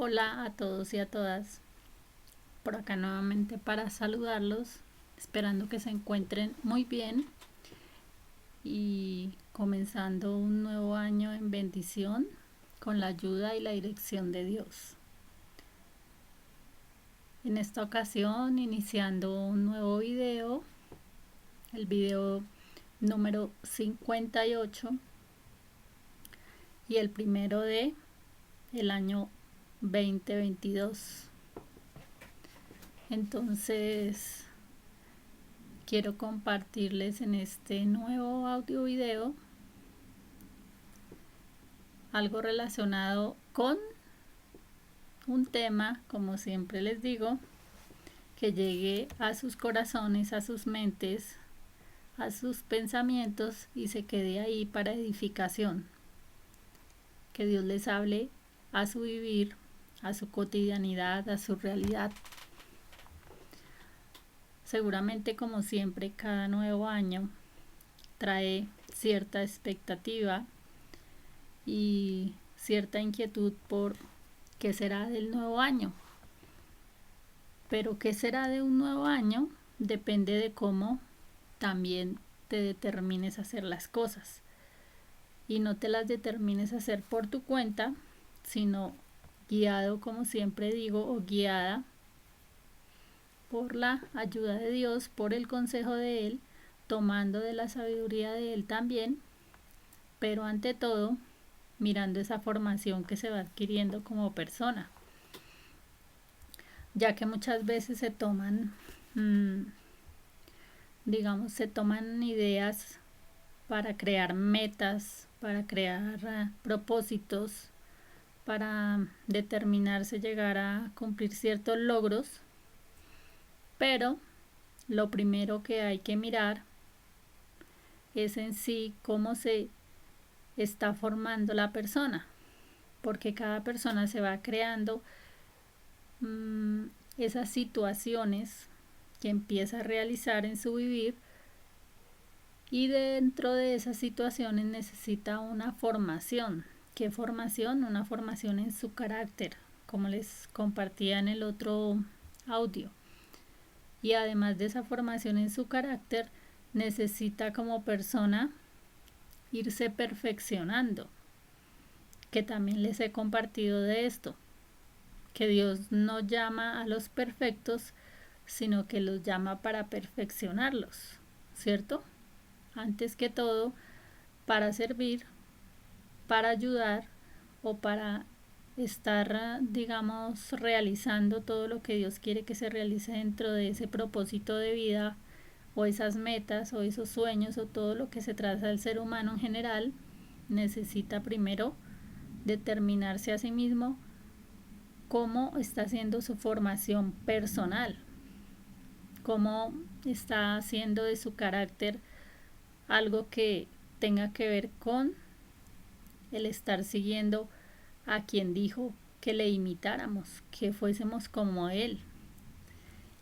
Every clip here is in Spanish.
Hola a todos y a todas, por acá nuevamente para saludarlos, esperando que se encuentren muy bien y comenzando un nuevo año en bendición con la ayuda y la dirección de Dios. En esta ocasión iniciando un nuevo video, el video número 58 y el primero de el año 2022. Entonces quiero compartirles en este nuevo audio video algo relacionado con un tema, como siempre les digo, que llegue a sus corazones, a sus mentes, a sus pensamientos y se quede ahí para edificación. Que Dios les hable a su vivir, a su cotidianidad, a su realidad. Seguramente, como siempre, cada nuevo año trae cierta expectativa y cierta inquietud por qué será del nuevo año. Pero qué será de un nuevo año depende de cómo también te determines a hacer las cosas. Y no te las determines a hacer por tu cuenta, sino guiado, como siempre digo, o guiada por la ayuda de Dios, por el consejo de Él, tomando de la sabiduría de Él también, pero ante todo mirando esa formación que se va adquiriendo como persona, ya que muchas veces se toman, se toman ideas para crear metas, para crear propósitos, para determinarse llegar a cumplir ciertos logros, pero lo primero que hay que mirar es en sí cómo se está formando la persona, porque cada persona se va creando esas situaciones que empieza a realizar en su vivir, y dentro de esas situaciones necesita una formación. ¿Qué formación? Una formación en su carácter, como les compartía en el otro audio. Y además de esa formación en su carácter, necesita como persona irse perfeccionando, que también les he compartido de esto, que Dios no llama a los perfectos, sino que los llama para perfeccionarlos, ¿cierto? Antes que todo, para servir, para ayudar o para estar, realizando todo lo que Dios quiere que se realice dentro de ese propósito de vida, o esas metas o esos sueños o todo lo que se traza el ser humano en general. Necesita primero determinarse a sí mismo cómo está haciendo su formación personal, cómo está haciendo de su carácter algo que tenga que ver con el estar siguiendo a quien dijo que le imitáramos, que fuésemos como él.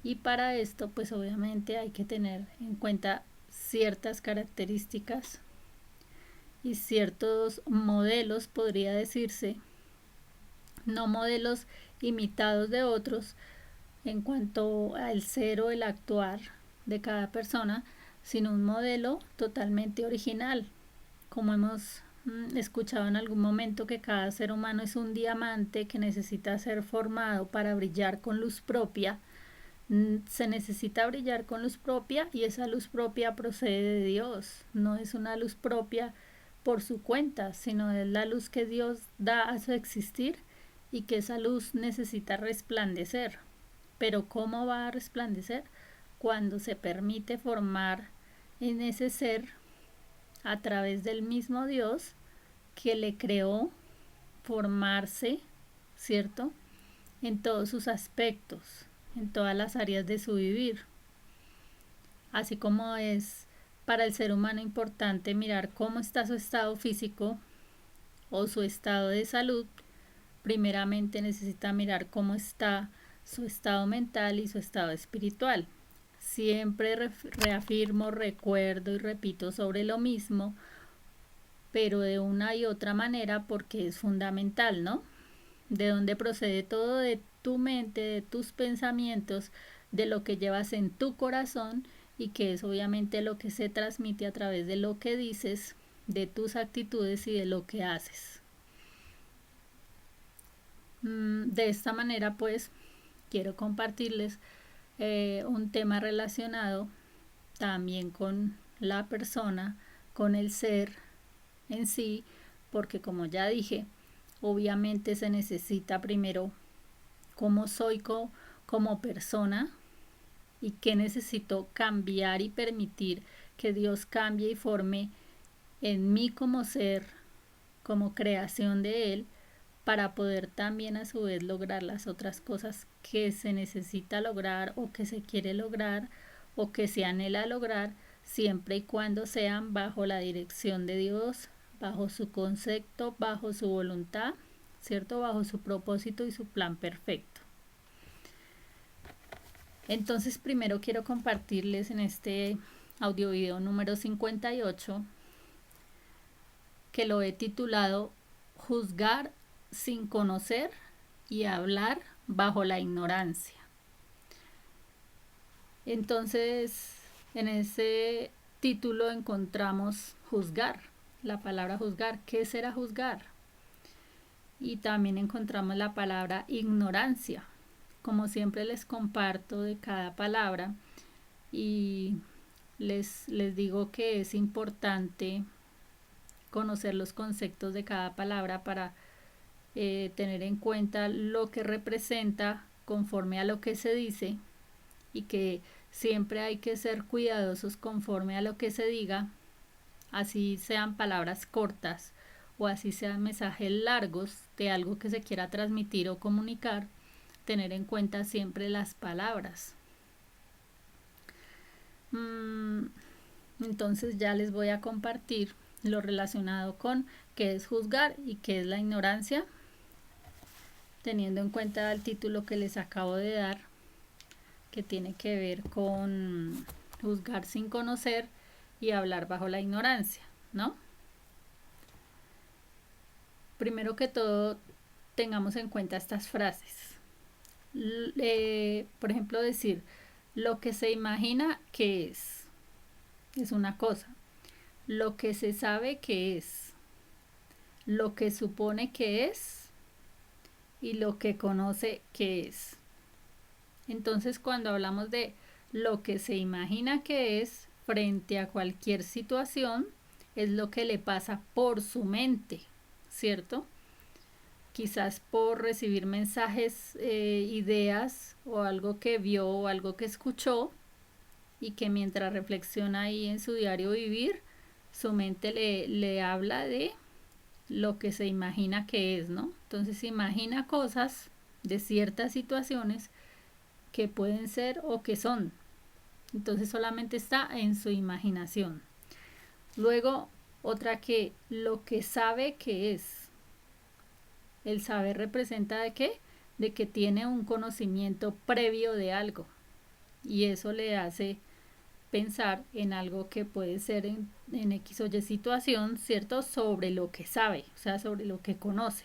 Y para esto, pues obviamente hay que tener en cuenta ciertas características y ciertos modelos, podría decirse, no modelos imitados de otros en cuanto al ser o el actuar de cada persona, sino un modelo totalmente original, como hemos escuchado en algún momento, que cada ser humano es un diamante que necesita ser formado para brillar con luz propia. Se necesita brillar con luz propia, y esa luz propia procede de Dios, no es una luz propia por su cuenta, sino es la luz que Dios da a su existir, y que esa luz necesita resplandecer. Pero ¿cómo va a resplandecer? Cuando se permite formar en ese ser a través del mismo Dios que le creó, formarse, ¿cierto? En todos sus aspectos, en todas las áreas de su vivir. Así como es para el ser humano importante mirar cómo está su estado físico o su estado de salud, primeramente necesita mirar cómo está su estado mental y su estado espiritual. Siempre reafirmo, recuerdo y repito sobre lo mismo, pero de una y otra manera, porque es fundamental, ¿no? ¿De dónde procede todo? De tu mente, de tus pensamientos, de lo que llevas en tu corazón y que es obviamente lo que se transmite a través de lo que dices, de tus actitudes y de lo que haces. De esta manera pues quiero compartirles un tema relacionado también con la persona, con el ser en sí, porque como ya dije, obviamente se necesita primero cómo soy como persona y qué necesito cambiar y permitir que Dios cambie y forme en mí como ser, como creación de Él, para poder también a su vez lograr las otras cosas que se necesita lograr o que se quiere lograr o que se anhela lograr, siempre y cuando sean bajo la dirección de Dios, bajo su concepto, bajo su voluntad, ¿cierto? Bajo su propósito y su plan perfecto. Entonces primero quiero compartirles en este audio video número 58 que lo he titulado Juzgar sin conocer y hablar bajo la ignorancia. Entonces, en ese título encontramos juzgar, la palabra juzgar. ¿Qué será juzgar? Y también encontramos la palabra ignorancia. Como siempre les comparto de cada palabra y les digo que es importante conocer los conceptos de cada palabra para tener en cuenta lo que representa conforme a lo que se dice y que siempre hay que ser cuidadosos conforme a lo que se diga, así sean palabras cortas o así sean mensajes largos de algo que se quiera transmitir o comunicar, tener en cuenta siempre las palabras. Entonces ya les voy a compartir lo relacionado con qué es juzgar y qué es la ignorancia, teniendo en cuenta el título que les acabo de dar, que tiene que ver con juzgar sin conocer y hablar bajo la ignorancia, ¿no? Primero que todo, tengamos en cuenta estas frases. Por ejemplo, decir, lo que se imagina que es una cosa. Lo que se sabe que es. Lo que supone que es. Y lo que conoce que es. Entonces, cuando hablamos de lo que se imagina que es frente a cualquier situación, es lo que le pasa por su mente, ¿cierto? Quizás por recibir mensajes, ideas o algo que vio o algo que escuchó y que mientras reflexiona ahí en su diario vivir, su mente le habla de lo que se imagina que es, ¿no? Entonces imagina cosas de ciertas situaciones que pueden ser o que son. Entonces solamente está en su imaginación. Luego, otra que lo que sabe que es. El saber representa de qué? De que tiene un conocimiento previo de algo. Y eso le hace pensar en algo que puede ser en X o Y situación, ¿cierto? Sobre lo que sabe, o sea, sobre lo que conoce.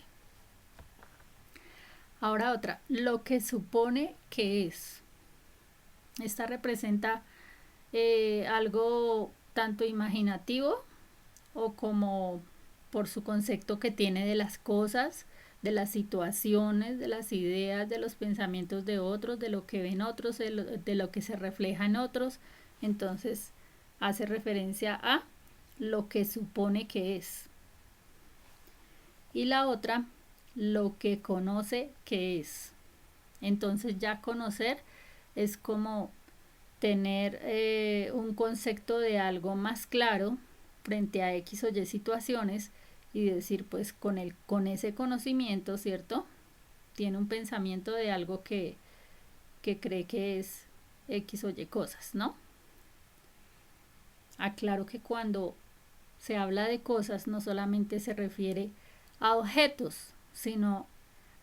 Ahora otra, lo que supone que es. Esta representa algo tanto imaginativo o como por su concepto que tiene de las cosas, de las situaciones, de las ideas, de los pensamientos de otros, de lo que ven otros, de lo que se refleja en otros. Entonces hace referencia a lo que supone que es. Y la otra, lo que conoce que es. Entonces ya conocer es como tener un concepto de algo más claro frente a X o Y situaciones y decir, pues con ese conocimiento, ¿cierto? Tiene un pensamiento de algo que cree que es X o Y cosas, ¿no? Aclaro que cuando se habla de cosas no solamente se refiere a objetos, sino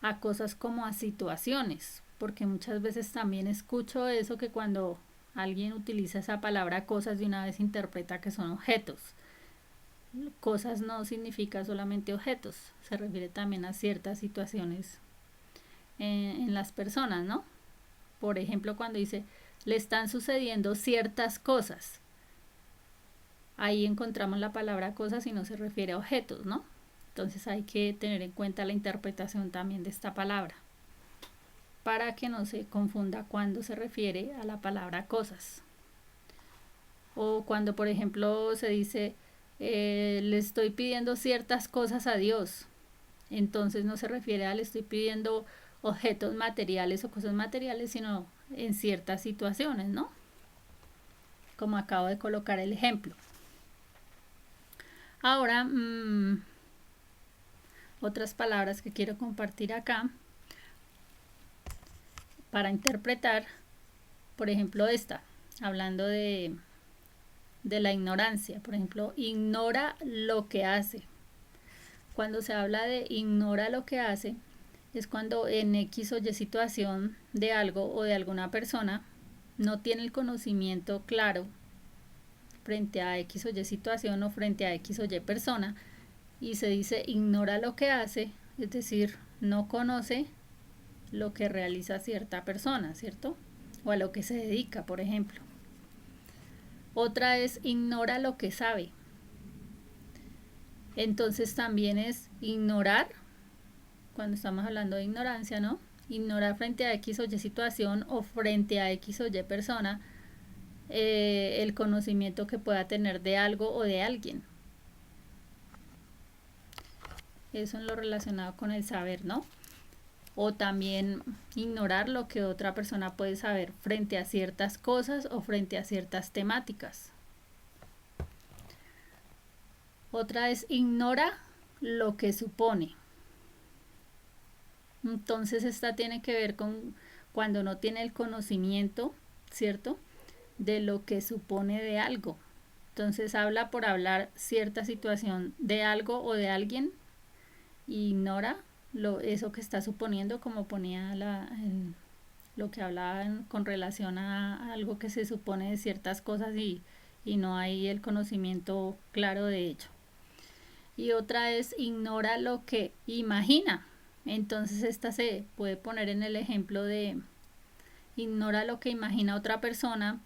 a cosas como a situaciones, porque muchas veces también escucho eso que cuando alguien utiliza esa palabra cosas de una vez interpreta que son objetos. Cosas no significa solamente objetos, se refiere también a ciertas situaciones en las personas, ¿no? Por ejemplo, cuando dice, le están sucediendo ciertas cosas. Ahí encontramos la palabra cosas y no se refiere a objetos, ¿no? Entonces hay que tener en cuenta la interpretación también de esta palabra, para que no se confunda cuando se refiere a la palabra cosas. O cuando, por ejemplo, se dice, le estoy pidiendo ciertas cosas a Dios. Entonces no se refiere a le estoy pidiendo objetos materiales o cosas materiales, sino en ciertas situaciones, ¿no? Como acabo de colocar el ejemplo. Ahora, otras palabras que quiero compartir acá para interpretar, por ejemplo, esta, hablando de la ignorancia. Por ejemplo, ignora lo que hace. Cuando se habla de ignora lo que hace, es cuando en X o Y situación de algo o de alguna persona no tiene el conocimiento claro frente a X o Y situación o frente a X o Y persona, y se dice ignora lo que hace, es decir, no conoce lo que realiza cierta persona, ¿cierto? O a lo que se dedica, por ejemplo. Otra es ignora lo que sabe. Entonces también es ignorar, cuando estamos hablando de ignorancia, ¿no? Ignorar frente a X o Y situación o frente a X o Y persona el conocimiento que pueda tener de algo o de alguien. Eso en lo relacionado con el saber, ¿no? O también ignorar lo que otra persona puede saber frente a ciertas cosas o frente a ciertas temáticas. Otra es ignora lo que supone. Entonces esta tiene que ver con cuando no tiene el conocimiento, ¿cierto?, de lo que supone de algo. Entonces habla por hablar cierta situación de algo o de alguien e ignora eso que está suponiendo, como ponía lo que hablaban con relación a algo que se supone de ciertas cosas y no hay el conocimiento claro de ello. Y otra es ignora lo que imagina. Entonces esta se puede poner en el ejemplo de ignora lo que imagina otra persona,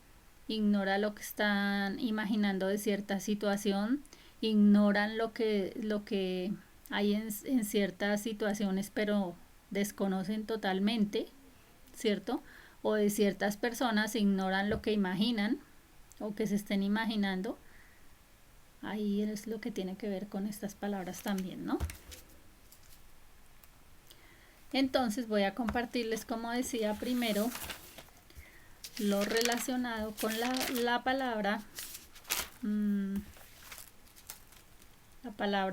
ignora lo que están imaginando de cierta situación, ignoran lo que hay en ciertas situaciones, pero desconocen totalmente, ¿cierto? O de ciertas personas ignoran lo que imaginan o que se estén imaginando. Ahí es lo que tiene que ver con estas palabras también, ¿no? Entonces voy a compartirles, como decía primero, lo relacionado con la palabra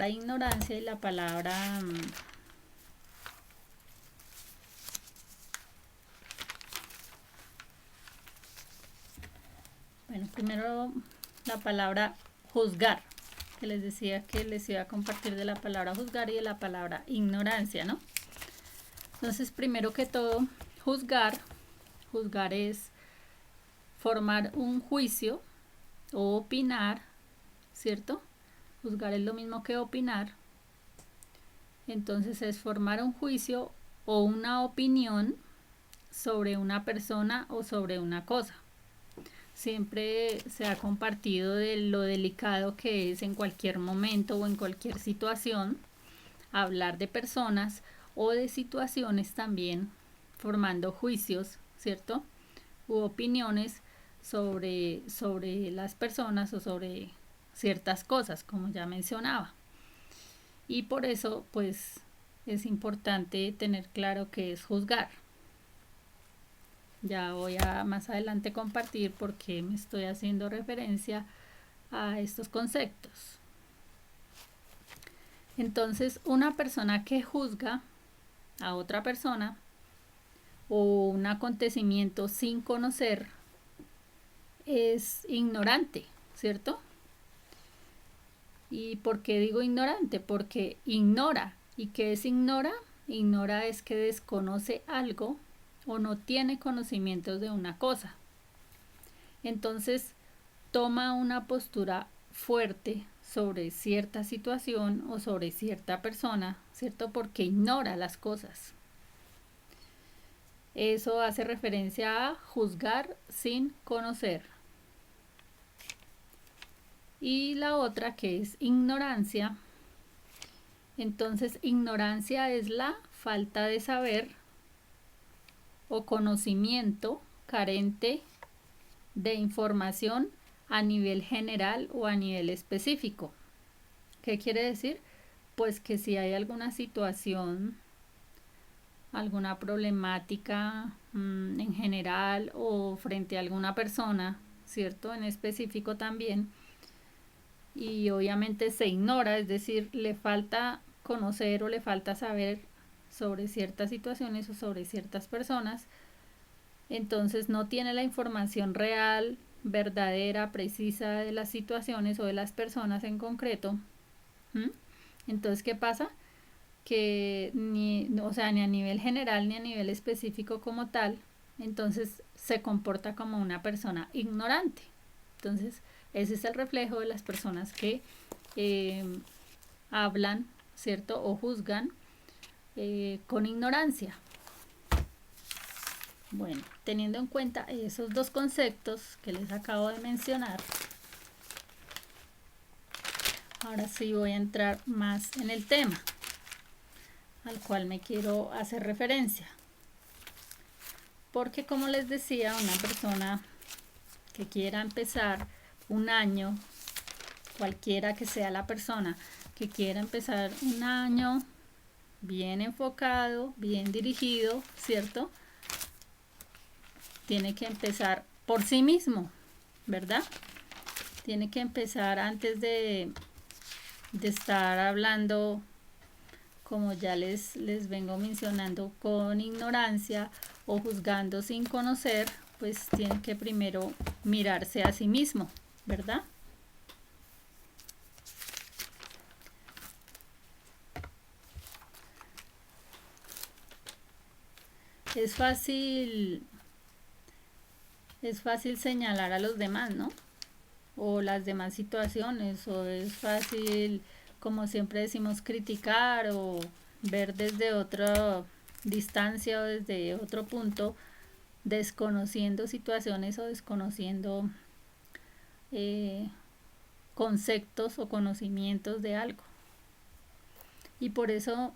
ignorancia y la palabra bueno, primero la palabra juzgar, que les decía que les iba a compartir de la palabra juzgar y de la palabra ignorancia, ¿no? Entonces, primero que todo, juzgar es formar un juicio o opinar, ¿cierto? Juzgar es lo mismo que opinar. Entonces es formar un juicio o una opinión sobre una persona o sobre una cosa. Siempre se ha compartido de lo delicado que es en cualquier momento o en cualquier situación hablar de personas o de situaciones también, formando juicios, ¿cierto?, u opiniones sobre las personas o sobre ciertas cosas, como ya mencionaba. Y por eso, pues, es importante tener claro qué es juzgar. Ya voy a más adelante compartir por qué me estoy haciendo referencia a estos conceptos. Entonces, una persona que juzga a otra persona o un acontecimiento sin conocer es ignorante, ¿cierto? ¿Y por qué digo ignorante? Porque ignora. ¿Y qué es ignora? Ignora es que desconoce algo o no tiene conocimientos de una cosa. Entonces, toma una postura fuerte sobre cierta situación o sobre cierta persona, ¿cierto? Porque ignora las cosas. Eso hace referencia a juzgar sin conocer. Y la otra, que es ignorancia. Entonces, ignorancia es la falta de saber o conocimiento carente de información a nivel general o a nivel específico. ¿Qué quiere decir? Pues que si hay alguna situación, alguna problemática en general o frente a alguna persona, ¿cierto? En específico también, y obviamente se ignora, es decir, le falta conocer o le falta saber sobre ciertas situaciones o sobre ciertas personas, entonces no tiene la información real, verdadera, precisa de las situaciones o de las personas en concreto. Entonces, ¿qué pasa? Que ni a nivel general ni a nivel específico como tal, entonces se comporta como una persona ignorante. Entonces, ese es el reflejo de las personas que hablan, ¿cierto? O juzgan con ignorancia. Bueno, teniendo en cuenta esos dos conceptos que les acabo de mencionar, ahora sí voy a entrar más en el tema al cual me quiero hacer referencia. Porque como les decía, una persona que quiera empezar un año, cualquiera que sea la persona que quiera empezar un año bien enfocado, bien dirigido, ¿cierto? Tiene que empezar por sí mismo, ¿verdad? Tiene que empezar antes de estar hablando, como ya les vengo mencionando, con ignorancia o juzgando sin conocer, pues tiene que primero mirarse a sí mismo, ¿verdad? Es fácil señalar a los demás, ¿no? O las demás situaciones, o es fácil, como siempre decimos, criticar o ver desde otra distancia o desde otro punto, desconociendo situaciones o desconociendo conceptos o conocimientos de algo. Y por eso,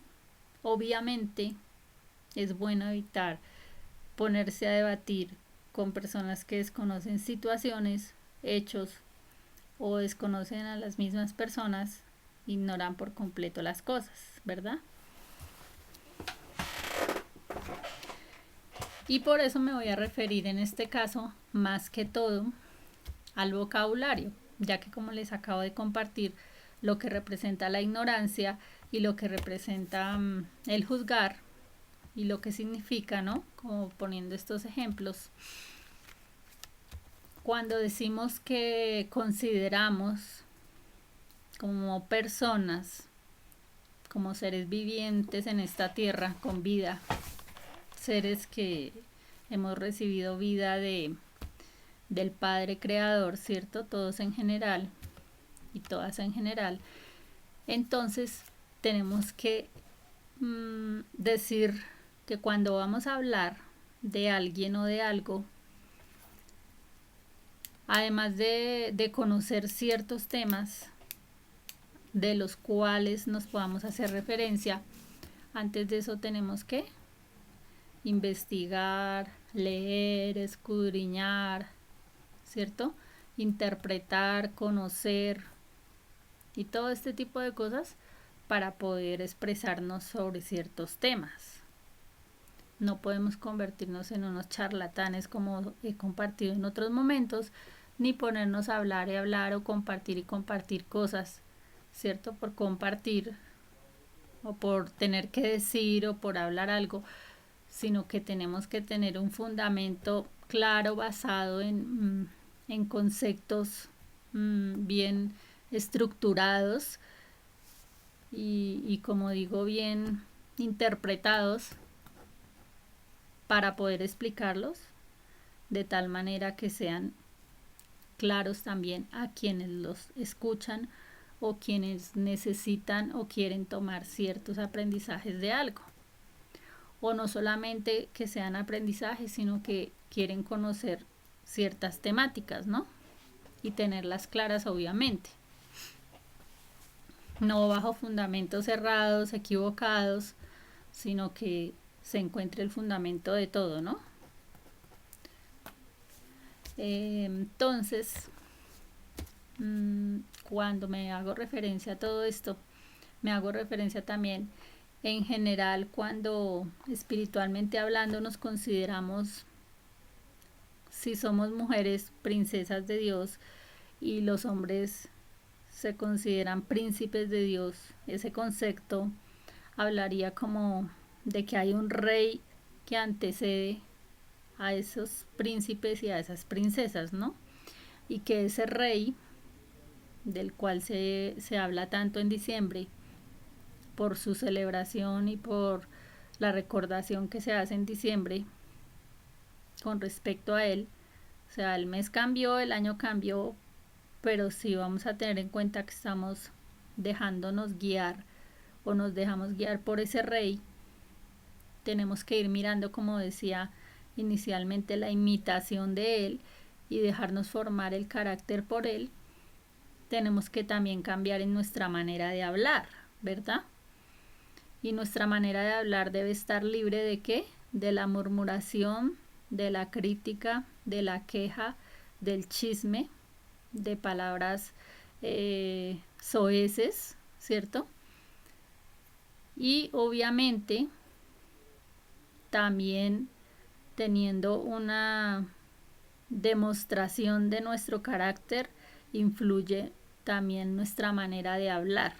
obviamente, es bueno evitar ponerse a debatir con personas que desconocen situaciones, hechos o desconocen a las mismas personas, ignoran por completo las cosas, ¿verdad? Y por eso me voy a referir en este caso más que todo al vocabulario, ya que como les acabo de compartir lo que representa la ignorancia y lo que representa el juzgar y lo que significa, ¿no? Como poniendo estos ejemplos. Cuando decimos que consideramos como personas, como seres vivientes en esta tierra con vida, seres que hemos recibido vida del Padre Creador, ¿cierto? Todos en general y todas en general. Entonces tenemos que decir que cuando vamos a hablar de alguien o de algo, además de conocer ciertos temas de los cuales nos podamos hacer referencia, antes de eso tenemos que investigar, leer, escudriñar, ¿cierto? Interpretar, conocer y todo este tipo de cosas para poder expresarnos sobre ciertos temas. No podemos convertirnos en unos charlatanes como he compartido en otros momentos, ni ponernos a hablar y hablar o compartir y compartir cosas, ¿cierto? Por compartir o por tener que decir o por hablar algo, sino que tenemos que tener un fundamento claro basado en conceptos bien estructurados y como digo, bien interpretados para poder explicarlos de tal manera que sean claros también a quienes los escuchan o quienes necesitan o quieren tomar ciertos aprendizajes de algo. o no solamente que sean aprendizajes, sino que quieren conocer ciertas temáticas, ¿no? Y tenerlas claras, obviamente. No bajo fundamentos cerrados, equivocados, sino que se encuentre el fundamento de todo, ¿no? Entonces, cuando me hago referencia a todo esto, me hago referencia también en general cuando espiritualmente hablando nos consideramos, si somos mujeres princesas de Dios y los hombres se consideran príncipes de Dios, ese concepto hablaría como de que hay un rey que antecede a esos príncipes y a esas princesas, ¿no? Y que ese rey, del cual se habla tanto en diciembre, por su celebración y por la recordación que se hace en diciembre con respecto a él, o sea, el mes cambió, el año cambió, pero sí vamos a tener en cuenta que estamos dejándonos guiar o nos dejamos guiar por ese rey. Tenemos que ir mirando, como decía inicialmente, la imitación de él y dejarnos formar el carácter por él. Tenemos que también cambiar en nuestra manera de hablar, ¿verdad? Y nuestra manera de hablar debe estar libre ¿de qué? De la murmuración, de la crítica, de la queja, del chisme, de palabras soeces, ¿cierto? Y obviamente también teniendo una demostración de nuestro carácter, influye también nuestra manera de hablar.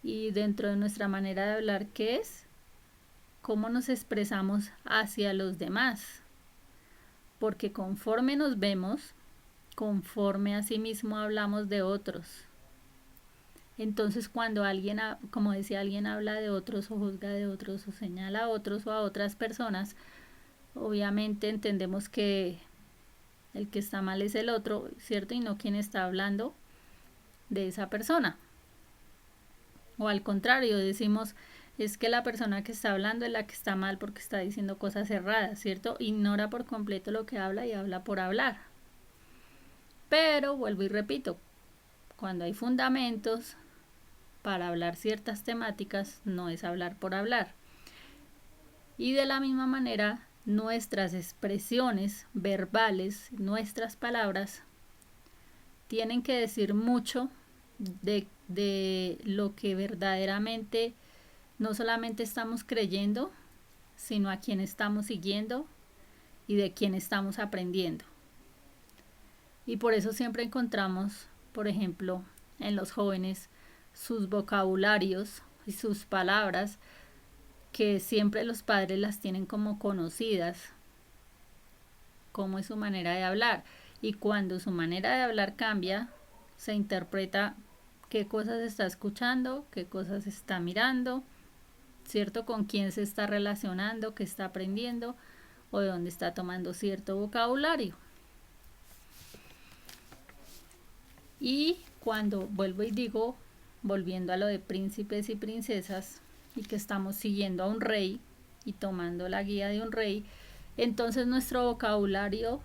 Y dentro de nuestra manera de hablar, ¿qué es? Cómo nos expresamos hacia los demás. Porque conforme nos vemos, conforme a sí mismo hablamos de otros. Entonces cuando alguien, como decía, alguien habla de otros o juzga de otros o señala a otros o a otras personas, obviamente entendemos que el que está mal es el otro, ¿cierto? Y no quien está hablando de esa persona. O al contrario, decimos, es que la persona que está hablando es la que está mal porque está diciendo cosas erradas, ¿cierto? Ignora por completo lo que habla y habla por hablar. Pero, vuelvo y repito, cuando hay fundamentos para hablar ciertas temáticas, no es hablar por hablar. Y de la misma manera, nuestras expresiones verbales, nuestras palabras, tienen que decir mucho de lo que verdaderamente no solamente estamos creyendo, sino a quién estamos siguiendo y de quién estamos aprendiendo. Y por eso siempre encontramos, por ejemplo, en los jóvenes, sus vocabularios y sus palabras que siempre los padres las tienen como conocidas, cómo es su manera de hablar. Y cuando su manera de hablar cambia, se interpreta qué cosas está escuchando, qué cosas está mirando, ¿cierto? Con quién se está relacionando, qué está aprendiendo o de dónde está tomando cierto vocabulario. Y cuando vuelvo y digo, volviendo a lo de príncipes y princesas, y que estamos siguiendo a un rey y tomando la guía de un rey, entonces nuestro vocabulario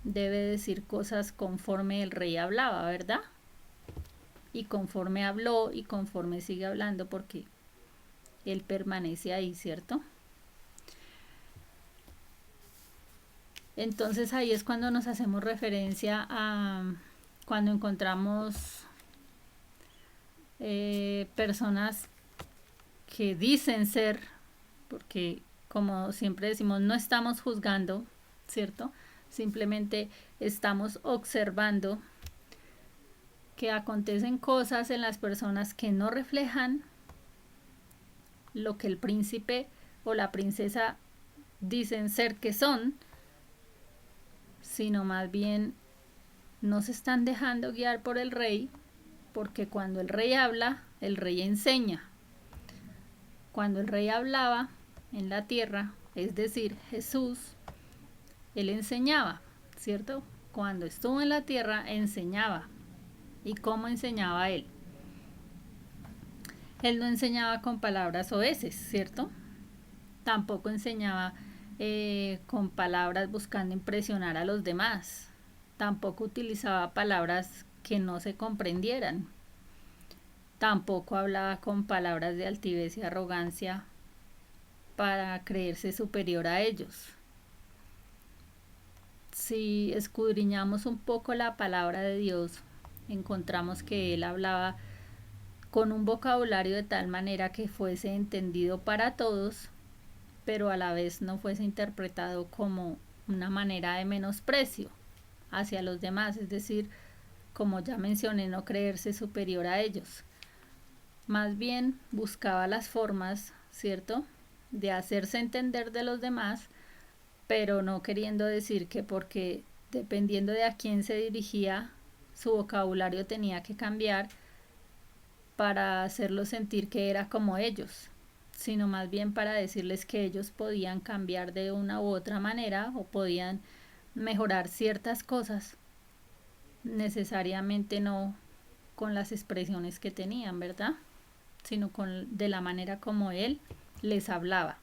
debe decir cosas conforme el rey hablaba, ¿verdad? Y conforme habló y conforme sigue hablando, porque él permanece ahí, ¿cierto? Entonces ahí es cuando nos hacemos referencia a cuando encontramos personas que dicen ser, porque como siempre decimos, no estamos juzgando, ¿cierto? Simplemente estamos observando que acontecen cosas en las personas que no reflejan lo que el príncipe o la princesa dicen ser que son, sino más bien no se están dejando guiar por el rey, porque cuando el rey habla, el rey enseña. Cuando el rey hablaba en la tierra, es decir, Jesús, él enseñaba, ¿cierto? Cuando estuvo en la tierra, enseñaba. ¿Y cómo enseñaba él? Él no enseñaba con palabras oeces, ¿cierto? Tampoco enseñaba con palabras buscando impresionar a los demás. Tampoco utilizaba palabras que no se comprendieran. Tampoco hablaba con palabras de altivez y arrogancia para creerse superior a ellos. Si escudriñamos un poco la palabra de Dios, encontramos que él hablaba con un vocabulario de tal manera que fuese entendido para todos, pero a la vez no fuese interpretado como una manera de menosprecio hacia los demás, es decir, como ya mencioné, no creerse superior a ellos. Más bien buscaba las formas, ¿cierto?, de hacerse entender de los demás, pero no queriendo decir que porque dependiendo de a quién se dirigía, su vocabulario tenía que cambiar para hacerlo sentir que era como ellos, sino más bien para decirles que ellos podían cambiar de una u otra manera o podían mejorar ciertas cosas, necesariamente no con las expresiones que tenían, ¿verdad?, sino de la manera como él les hablaba.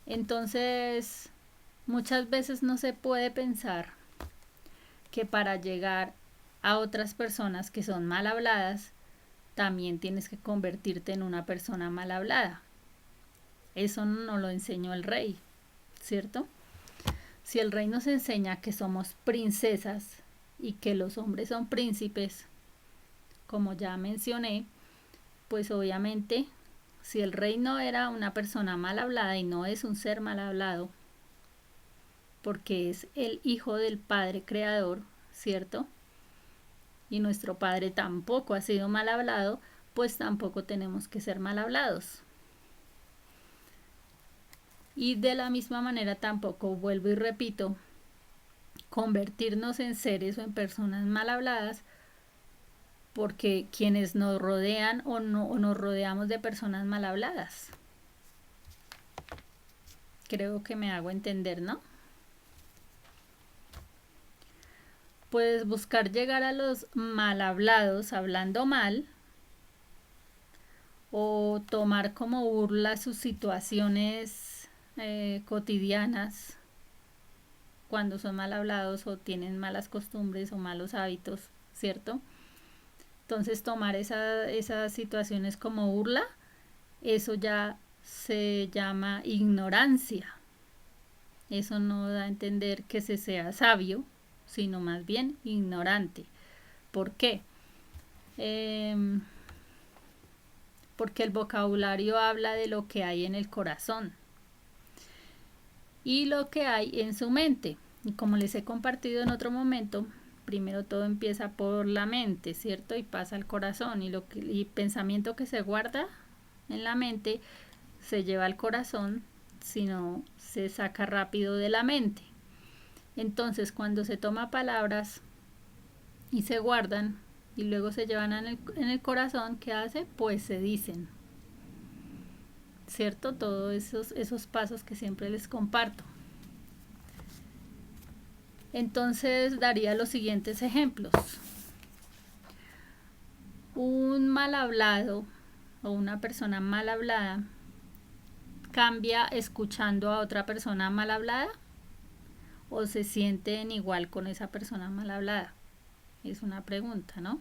Entonces, muchas veces no se puede pensar que para llegar a otras personas que son mal habladas, también tienes que convertirte en una persona mal hablada. Eso no lo enseñó el rey, ¿cierto? Si el rey nos enseña que somos princesas y que los hombres son príncipes, como ya mencioné, pues obviamente si el rey no era una persona mal hablada y no es un ser mal hablado, porque es el hijo del Padre Creador, ¿cierto?, y nuestro Padre tampoco ha sido mal hablado, pues tampoco tenemos que ser mal hablados. Y de la misma manera tampoco, vuelvo y repito, convertirnos en seres o en personas mal habladas, porque quienes nos rodean o nos rodeamos de personas mal habladas. Creo que me hago entender, ¿no? Puedes buscar llegar a los mal hablados hablando mal, o tomar como burla sus situaciones cotidianas cuando son mal hablados o tienen malas costumbres o malos hábitos, ¿cierto? Entonces tomar esas situaciones como burla, eso ya se llama ignorancia. Eso no da a entender que se sea sabio, sino más bien ignorante. ¿Por qué? Porque el vocabulario habla de lo que hay en el corazón y lo que hay en su mente. Y como les he compartido en otro momento, primero todo empieza por la mente, ¿cierto? Y pasa al corazón, y pensamiento que se guarda en la mente se lleva al corazón, sino se saca rápido de la mente. Entonces, cuando se toma palabras y se guardan y luego se llevan en el corazón, ¿qué hace? Pues se dicen, ¿cierto? Todos esos pasos que siempre les comparto. Entonces daría los siguientes ejemplos. Un mal hablado o una persona mal hablada cambia escuchando a otra persona mal hablada, o se sienten igual con esa persona mal hablada. Es una pregunta, ¿no?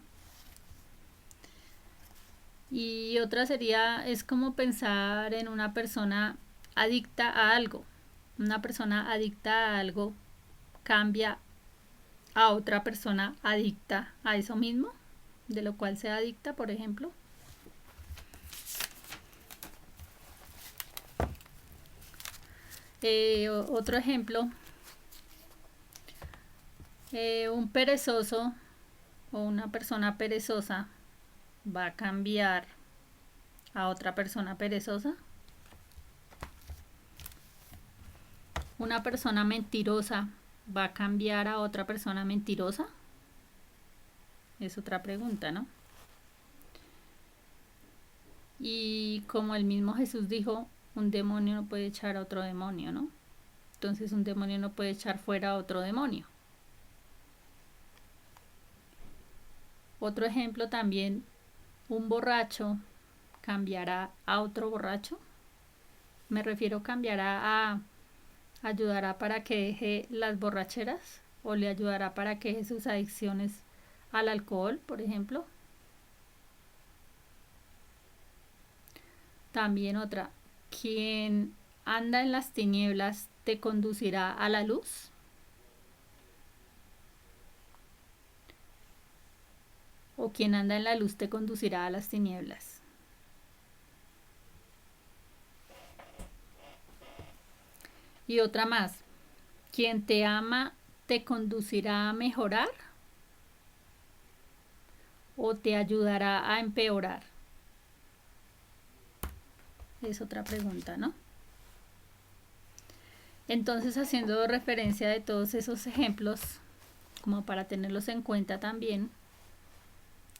Y otra es como pensar en una persona adicta a algo. Una persona adicta a algo cambia a otra persona adicta a eso mismo, de lo cual sea adicta, por ejemplo. Otro ejemplo, un perezoso o una persona perezosa va a cambiar a otra persona perezosa. Una persona mentirosa va a cambiar a otra persona mentirosa. Es otra pregunta, ¿no? Y como el mismo Jesús dijo, un demonio no puede echar a otro demonio, ¿no? Entonces un demonio no puede echar fuera a otro demonio. Otro ejemplo también, un borracho cambiará a otro borracho? Me refiero cambiará a ayudará para que deje las borracheras o le ayudará para que deje sus adicciones al alcohol, por ejemplo. También otra, quien anda en las tinieblas te conducirá a la luz. O quien anda en la luz te conducirá a las tinieblas. Y otra más, quien te ama te conducirá a mejorar o te ayudará a empeorar. Es otra pregunta, ¿no? Entonces, haciendo referencia de todos esos ejemplos, como para tenerlos en cuenta también,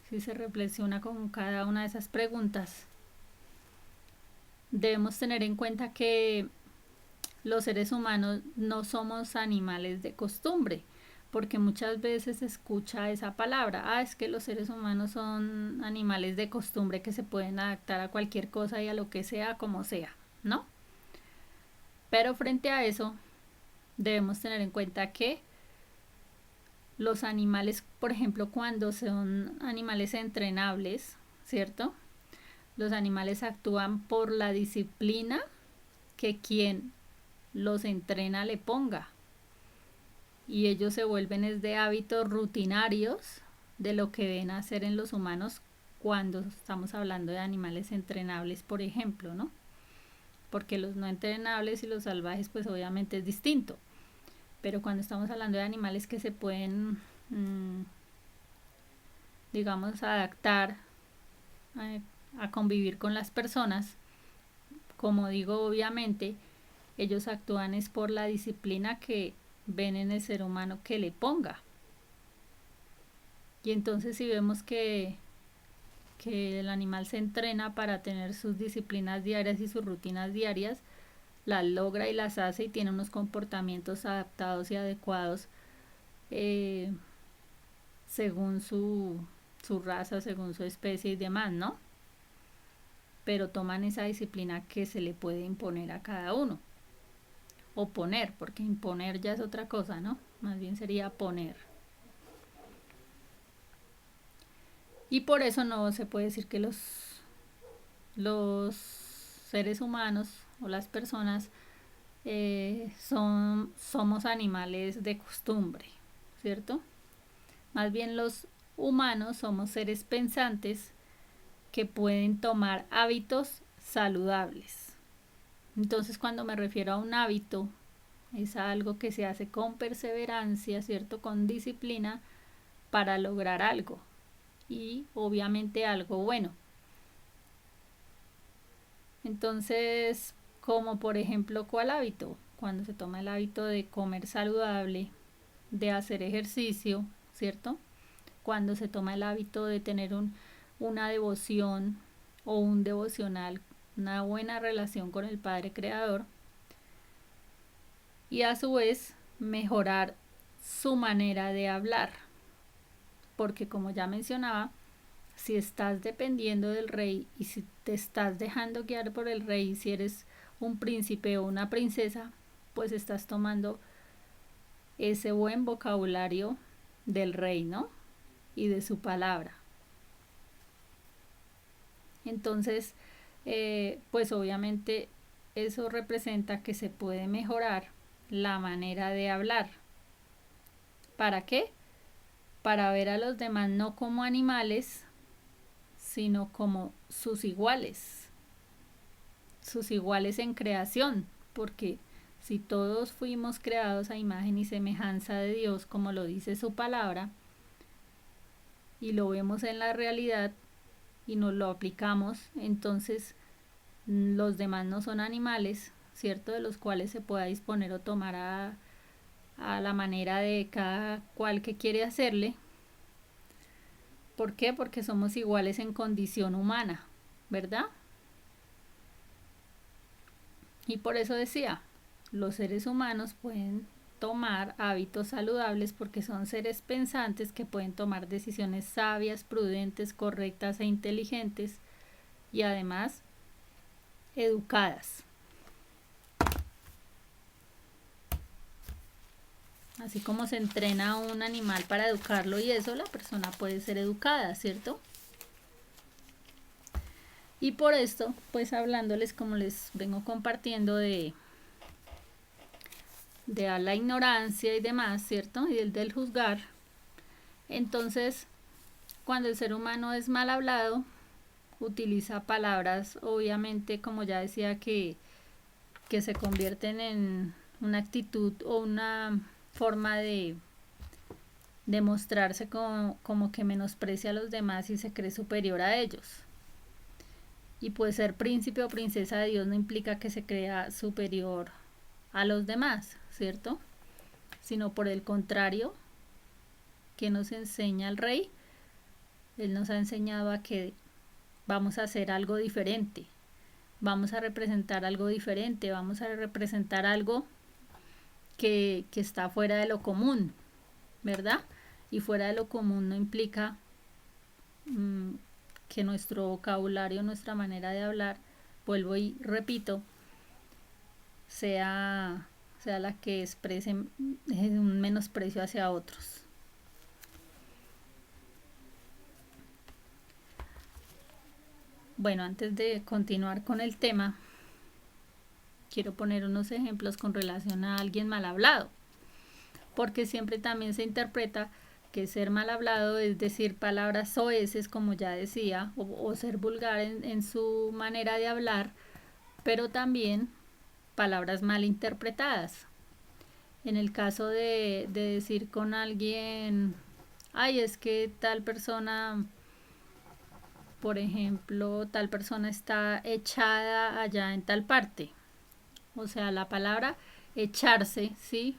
si se reflexiona con cada una de esas preguntas, debemos tener en cuenta que los seres humanos no somos animales de costumbre, porque muchas veces se escucha esa palabra, es que los seres humanos son animales de costumbre que se pueden adaptar a cualquier cosa y a lo que sea como sea, ¿no? Pero frente a eso, debemos tener en cuenta que los animales, por ejemplo, cuando son animales entrenables, ¿cierto? Los animales actúan por la disciplina que quien los entrena le ponga. Y ellos se vuelven de hábitos rutinarios de lo que ven hacer en los humanos cuando estamos hablando de animales entrenables, por ejemplo, ¿no? Porque los no entrenables y los salvajes, pues obviamente es distinto. Pero cuando estamos hablando de animales que se pueden, digamos, adaptar a convivir con las personas, como digo, obviamente, ellos actúan es por la disciplina que ven en el ser humano que le ponga. Y entonces si vemos que el animal se entrena para tener sus disciplinas diarias y sus rutinas diarias, las logra y las hace y tiene unos comportamientos adaptados y adecuados según su raza, según su especie y demás, ¿no? Pero toman esa disciplina que se le puede imponer a cada uno. O poner, porque imponer ya es otra cosa, ¿no? Más bien sería poner. Y por eso no se puede decir que los seres humanos o las personas somos animales de costumbre, ¿cierto? Más bien los humanos somos seres pensantes que pueden tomar hábitos saludables. Entonces, cuando me refiero a un hábito, es algo que se hace con perseverancia, ¿cierto? Con disciplina para lograr algo. Y obviamente algo bueno. Entonces, como por ejemplo, ¿cuál hábito? Cuando se toma el hábito de comer saludable, de hacer ejercicio, ¿cierto? Cuando se toma el hábito de tener una devoción o un devocional, una buena relación con el Padre Creador, y a su vez mejorar su manera de hablar, porque como ya mencionaba, si estás dependiendo del rey y si te estás dejando guiar por el rey, si eres un príncipe o una princesa, pues estás tomando ese buen vocabulario del rey, ¿no? Y de su palabra. Entonces, pues obviamente eso representa que se puede mejorar la manera de hablar. ¿Para qué? Para ver a los demás no como animales, sino como sus iguales en creación, porque si todos fuimos creados a imagen y semejanza de Dios, como lo dice su palabra, y lo vemos en la realidad y nos lo aplicamos, entonces los demás no son animales, ¿cierto? De los cuales se pueda disponer o tomar a la manera de cada cual que quiere hacerle. ¿Por qué? Porque somos iguales en condición humana, ¿verdad? Y por eso decía, los seres humanos pueden tomar hábitos saludables porque son seres pensantes que pueden tomar decisiones sabias, prudentes, correctas e inteligentes y además educadas. Así como se entrena a un animal para educarlo y eso, la persona puede ser educada, ¿cierto? Y por esto, pues hablándoles como les vengo compartiendo de la ignorancia y demás, ¿cierto? Y del juzgar. Entonces, cuando el ser humano es mal hablado, utiliza palabras, obviamente, como ya decía, que se convierten en una actitud o una forma de mostrarse como que menosprecia a los demás y se cree superior a ellos. Y pues ser príncipe o princesa de Dios no implica que se crea superior a los demás, ¿cierto? Sino por el contrario, que nos enseña el rey. Él nos ha enseñado a que vamos a hacer algo diferente, vamos a representar algo diferente, vamos a representar algo que está fuera de lo común, ¿verdad? Y fuera de lo común no implica que nuestro vocabulario, nuestra manera de hablar, vuelvo y repito, sea la que exprese un menosprecio hacia otros. Bueno, antes de continuar con el tema, quiero poner unos ejemplos con relación a alguien mal hablado, porque siempre también se interpreta que ser mal hablado es decir palabras soeces, como ya decía, o ser vulgar en su manera de hablar, pero también palabras mal interpretadas. En el caso de decir con alguien, ay, es que tal persona, por ejemplo, tal persona está echada allá en tal parte. O sea, la palabra echarse, ¿sí?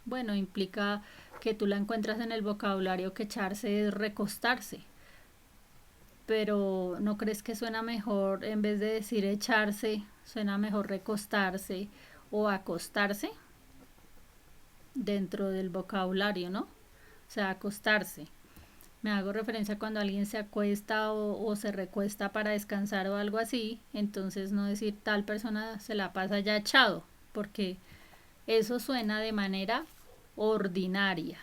Bueno, implica que tú la encuentras en el vocabulario que echarse es recostarse. Pero ¿no crees que suena mejor, en vez de decir echarse, suena mejor recostarse o acostarse? Dentro del vocabulario, ¿no? O sea, acostarse. Me hago referencia cuando alguien se acuesta o se recuesta para descansar o algo así, entonces no decir tal persona se la pasa ya echado, porque eso suena de manera ordinaria.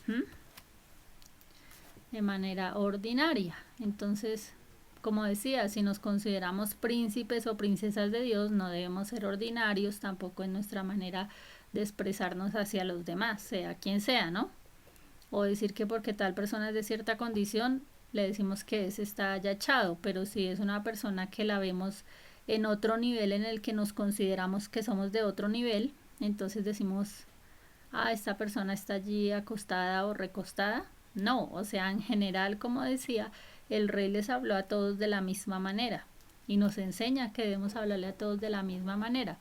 ¿Mm? De manera ordinaria. Entonces, como decía, si nos consideramos príncipes o princesas de Dios, no debemos ser ordinarios tampoco en nuestra manera de expresarnos hacia los demás, sea quien sea, ¿no? O decir que porque tal persona es de cierta condición, le decimos que ese está ya echado, pero si es una persona que la vemos en otro nivel en el que nos consideramos que somos de otro nivel, entonces decimos, ah, esta persona está allí acostada o recostada. No, o sea, en general, como decía, el rey les habló a todos de la misma manera y nos enseña que debemos hablarle a todos de la misma manera.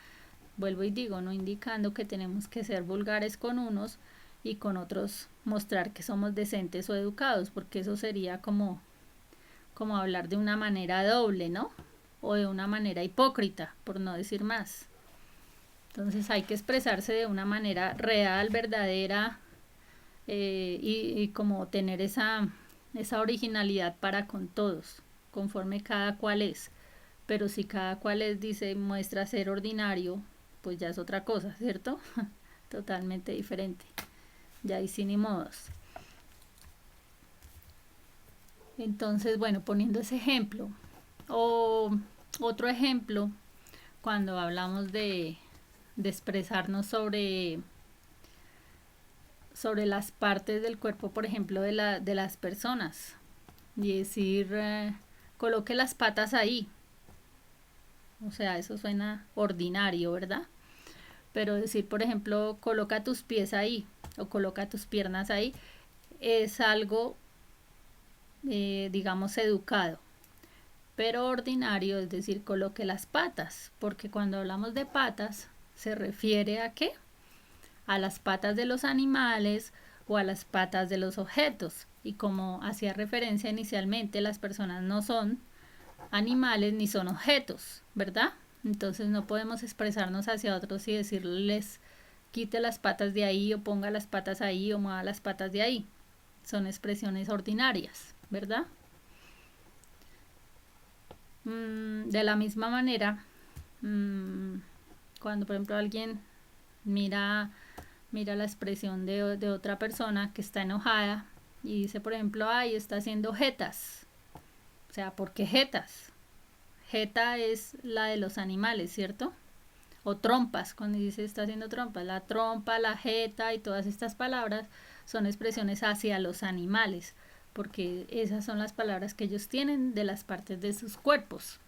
Vuelvo y digo, no indicando que tenemos que ser vulgares con unos y con otros mostrar que somos decentes o educados, porque eso sería como hablar de una manera doble, ¿no? O de una manera hipócrita, por no decir más. Entonces hay que expresarse de una manera real, verdadera, y como tener esa originalidad para con todos, conforme cada cual es. Pero si cada cual muestra ser ordinario, pues ya es otra cosa, ¿cierto? Totalmente diferente. Ya hay sin ni modos. Entonces, bueno, poniendo ese ejemplo. O otro ejemplo, cuando hablamos de expresarnos sobre las partes del cuerpo, por ejemplo, de las personas. Y decir, coloque las patas ahí. O sea, eso suena ordinario, ¿verdad? Pero decir, por ejemplo, coloca tus pies ahí o coloca tus piernas ahí, es algo, digamos, educado. Pero ordinario es decir, coloque las patas, porque cuando hablamos de patas, se refiere a ¿qué? A las patas de los animales o a las patas de los objetos. Y como hacía referencia inicialmente, las personas no son animales ni son objetos, ¿verdad? Entonces no podemos expresarnos hacia otros y decirles quite las patas de ahí o ponga las patas ahí o mueva las patas de ahí. Son expresiones ordinarias, ¿verdad? De la misma manera, cuando por ejemplo alguien mira la expresión de otra persona que está enojada y dice, por ejemplo, ay, está haciendo jetas. O sea, ¿por qué jetas? Jeta es la de los animales, ¿cierto? O trompas, cuando dice está haciendo trompas. La trompa, la jeta y todas estas palabras son expresiones hacia los animales, porque esas son las palabras que ellos tienen de las partes de sus cuerpos.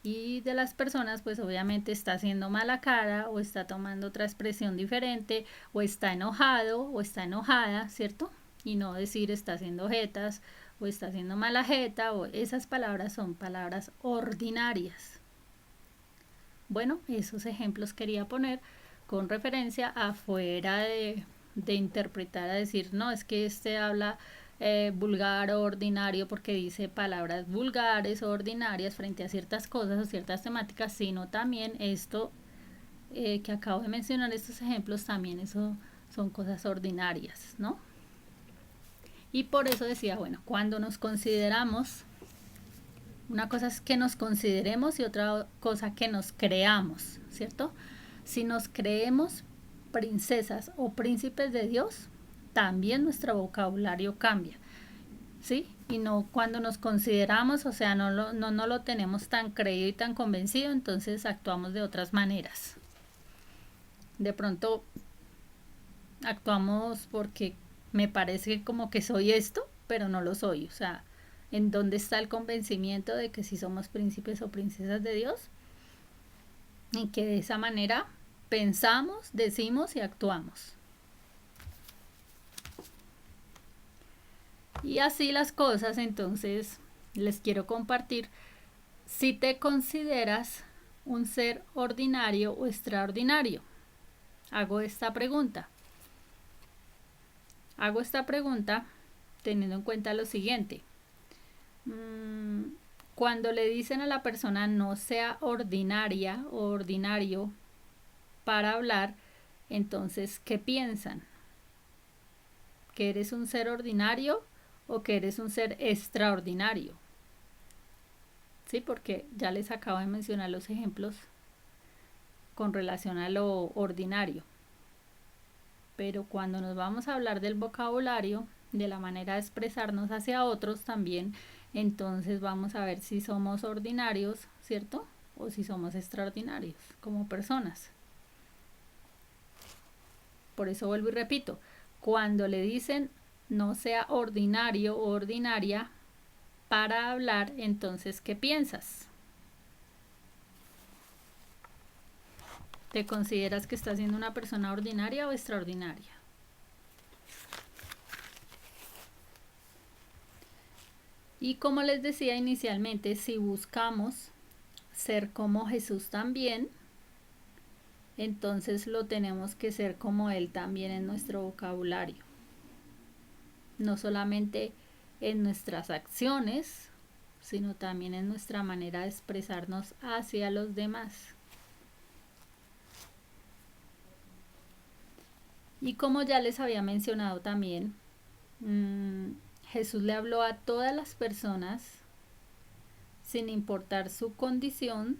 Y de las personas, pues obviamente está haciendo mala cara o está tomando otra expresión diferente o está enojado o está enojada, ¿cierto? Y no decir está haciendo jetas o está haciendo mala jeta, o esas palabras son palabras ordinarias. Bueno, esos ejemplos quería poner con referencia afuera de interpretar, a decir, no, es que este habla vulgar o ordinario porque dice palabras vulgares o ordinarias frente a ciertas cosas o ciertas temáticas, sino también esto que acabo de mencionar, estos ejemplos, también eso son cosas ordinarias, ¿no? Y por eso decía, bueno, cuando nos consideramos, una cosa es que nos consideremos y otra cosa que nos creamos, ¿cierto? Si nos creemos princesas o príncipes de Dios, también nuestro vocabulario cambia, ¿sí? Y no cuando nos consideramos, o sea, no lo tenemos tan creído y tan convencido, entonces actuamos de otras maneras. De pronto actuamos porque me parece como que soy esto, pero no lo soy. O sea, ¿en dónde está el convencimiento de que si somos príncipes o princesas de Dios? Y que de esa manera pensamos, decimos y actuamos. Y así las cosas, entonces les quiero compartir si te consideras un ser ordinario o extraordinario. Hago esta pregunta teniendo en cuenta lo siguiente. Cuando le dicen a la persona no sea ordinaria o ordinario para hablar, entonces, ¿qué piensan? ¿Que eres un ser ordinario o que eres un ser extraordinario? Sí, porque ya les acabo de mencionar los ejemplos con relación a lo ordinario. Pero cuando nos vamos a hablar del vocabulario, de la manera de expresarnos hacia otros también, entonces vamos a ver si somos ordinarios, ¿cierto? O si somos extraordinarios como personas. Por eso vuelvo y repito, cuando le dicen no sea ordinario o ordinaria para hablar, entonces, ¿qué piensas? ¿Te consideras que estás siendo una persona ordinaria o extraordinaria? Y como les decía inicialmente, si buscamos ser como Jesús también, entonces lo tenemos que ser como Él también en nuestro vocabulario. No solamente en nuestras acciones, sino también en nuestra manera de expresarnos hacia los demás. Y como ya les había mencionado también, Jesús le habló a todas las personas sin importar su condición,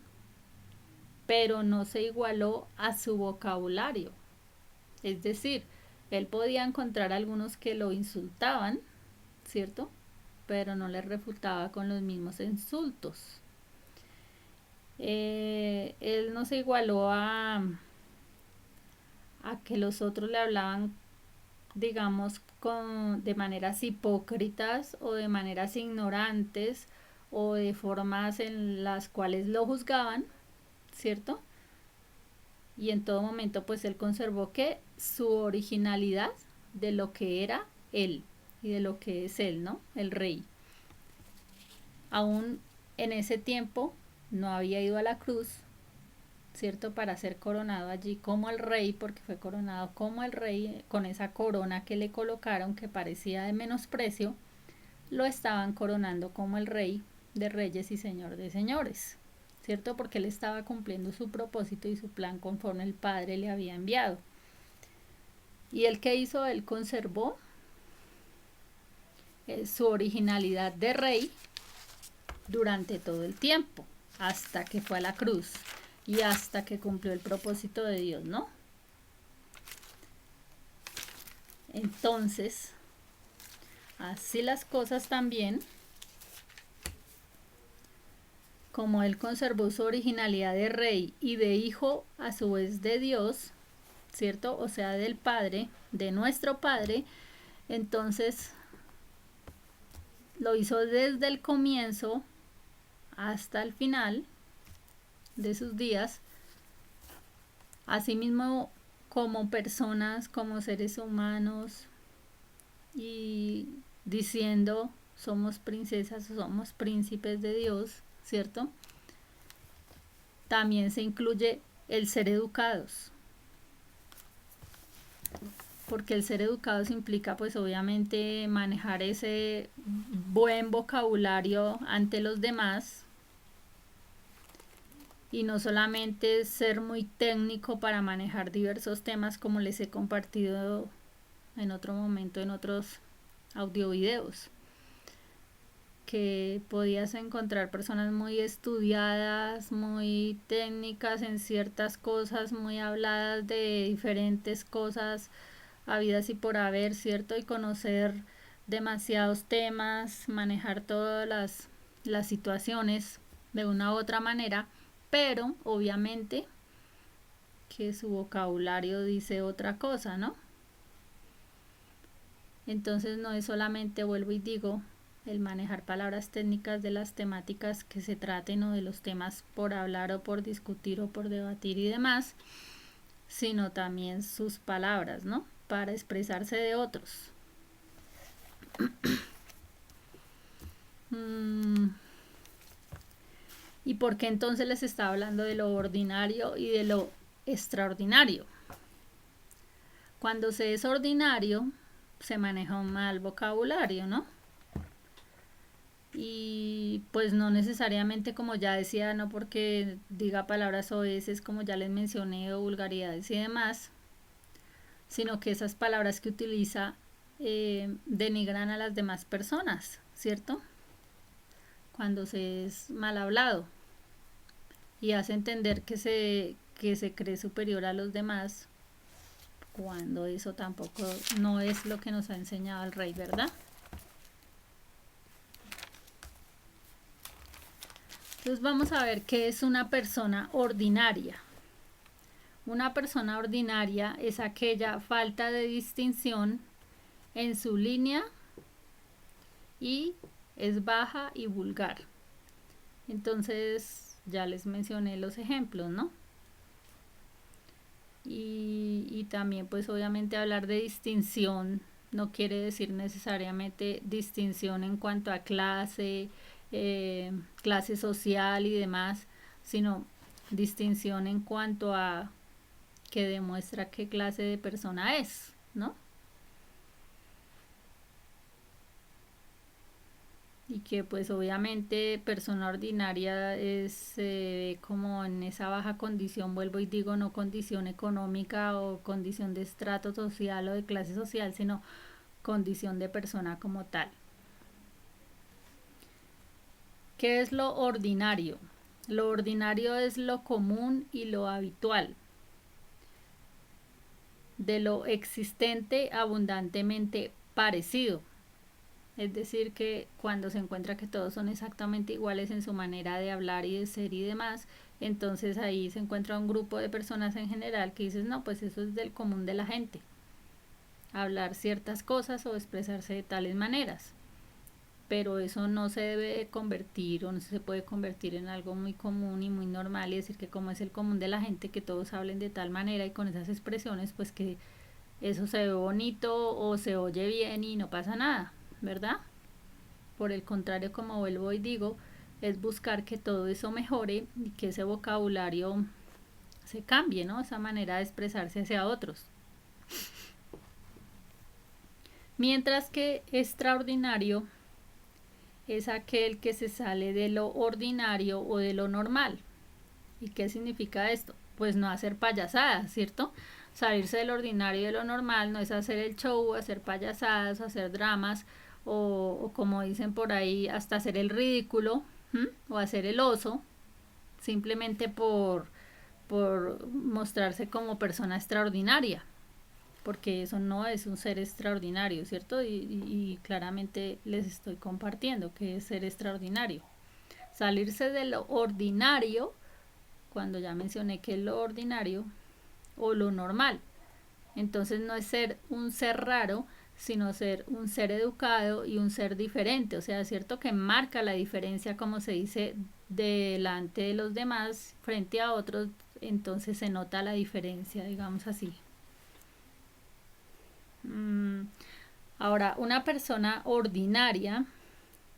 pero no se igualó a su vocabulario. Es decir, él podía encontrar algunos que lo insultaban, ¿cierto? Pero no le refutaba con los mismos insultos. Él no se igualó a que los otros le hablaban, digamos, de maneras hipócritas o de maneras ignorantes o de formas en las cuales lo juzgaban, ¿cierto? Y en todo momento pues él conservó que su originalidad de lo que era él y de lo que es él, ¿no? El rey. Aún en ese tiempo no había ido a la cruz, ¿cierto? Para ser coronado allí como el rey, porque fue coronado como el rey con esa corona que le colocaron que parecía de menosprecio, lo estaban coronando como el rey de reyes y señor de señores, ¿cierto? Porque él estaba cumpliendo su propósito y su plan conforme el Padre le había enviado. ¿Y él qué hizo? Él conservó su originalidad de rey, durante todo el tiempo, hasta que fue a la cruz y hasta que cumplió el propósito de Dios, ¿no? Entonces, así las cosas también, como Él conservó su originalidad de rey y de hijo a su vez de Dios, ¿cierto? O sea, del Padre, de nuestro Padre, entonces lo hizo desde el comienzo hasta el final de sus días, asimismo como personas, como seres humanos, y diciendo somos princesas, somos príncipes de Dios, ¿cierto? También se incluye el ser educados, porque el ser educados implica pues obviamente manejar ese buen vocabulario ante los demás y no solamente ser muy técnico para manejar diversos temas como les he compartido en otro momento en otros audiovideos, que podías encontrar personas muy estudiadas, muy técnicas en ciertas cosas, muy habladas de diferentes cosas habidas y por haber, ¿cierto? Y conocer demasiados temas, manejar todas las situaciones de una u otra manera, pero obviamente que su vocabulario dice otra cosa, ¿no? Entonces no es solamente, vuelvo y digo, el manejar palabras técnicas de las temáticas que se traten o de los temas por hablar o por discutir o por debatir y demás, sino también sus palabras, ¿no? Para expresarse de otros. ¿Y por qué entonces les estaba hablando de lo ordinario y de lo extraordinario? Cuando se es ordinario, se maneja un mal vocabulario, ¿no? Y pues no necesariamente, como ya decía, no porque diga palabras oeces, como ya les mencioné, o vulgaridades y demás, sino que esas palabras que utiliza denigran a las demás personas, ¿cierto? Cuando se es mal hablado y hace entender que se cree superior a los demás, cuando eso tampoco no es lo que nos ha enseñado el rey, ¿verdad? Entonces vamos a ver qué es una persona ordinaria. Una persona ordinaria es aquella falta de distinción en su línea y es baja y vulgar. Entonces ya les mencioné los ejemplos, ¿no? Y también pues obviamente hablar de distinción no quiere decir necesariamente distinción en cuanto a clase, clase social y demás, sino distinción en cuanto a que demuestra qué clase de persona es, ¿no? Y que pues obviamente persona ordinaria es como en esa baja condición, vuelvo y digo, no condición económica o condición de estrato social o de clase social, sino condición de persona como tal. ¿Qué es lo ordinario? Lo ordinario es lo común y lo habitual, de lo existente abundantemente parecido. Es decir, que cuando se encuentra que todos son exactamente iguales en su manera de hablar y de ser y demás, entonces ahí se encuentra un grupo de personas en general que dices, no, pues eso es del común de la gente, hablar ciertas cosas o expresarse de tales maneras. Pero eso no se debe convertir o no se puede convertir en algo muy común y muy normal y decir que como es el común de la gente que todos hablen de tal manera y con esas expresiones, pues que eso se ve bonito o se oye bien y no pasa nada, ¿verdad? Por el contrario, como vuelvo y digo, es buscar que todo eso mejore y que ese vocabulario se cambie, ¿no? Esa manera de expresarse hacia otros. Mientras que extraordinario es aquel que se sale de lo ordinario o de lo normal. ¿Y qué significa esto? Pues no hacer payasadas, ¿cierto? Salirse del ordinario y de lo normal no es hacer el show, hacer payasadas, hacer dramas o como dicen por ahí, hasta hacer el ridículo, o hacer el oso, simplemente por mostrarse como persona extraordinaria, porque eso no es un ser extraordinario, ¿cierto? Y claramente les estoy compartiendo que es ser extraordinario. Salirse de lo ordinario, cuando ya mencioné que es lo ordinario o lo normal. Entonces no es ser un ser raro, sino ser un ser educado y un ser diferente. O sea, es cierto que marca la diferencia, como se dice, delante de los demás frente a otros, entonces se nota la diferencia, digamos así. Ahora, una persona ordinaria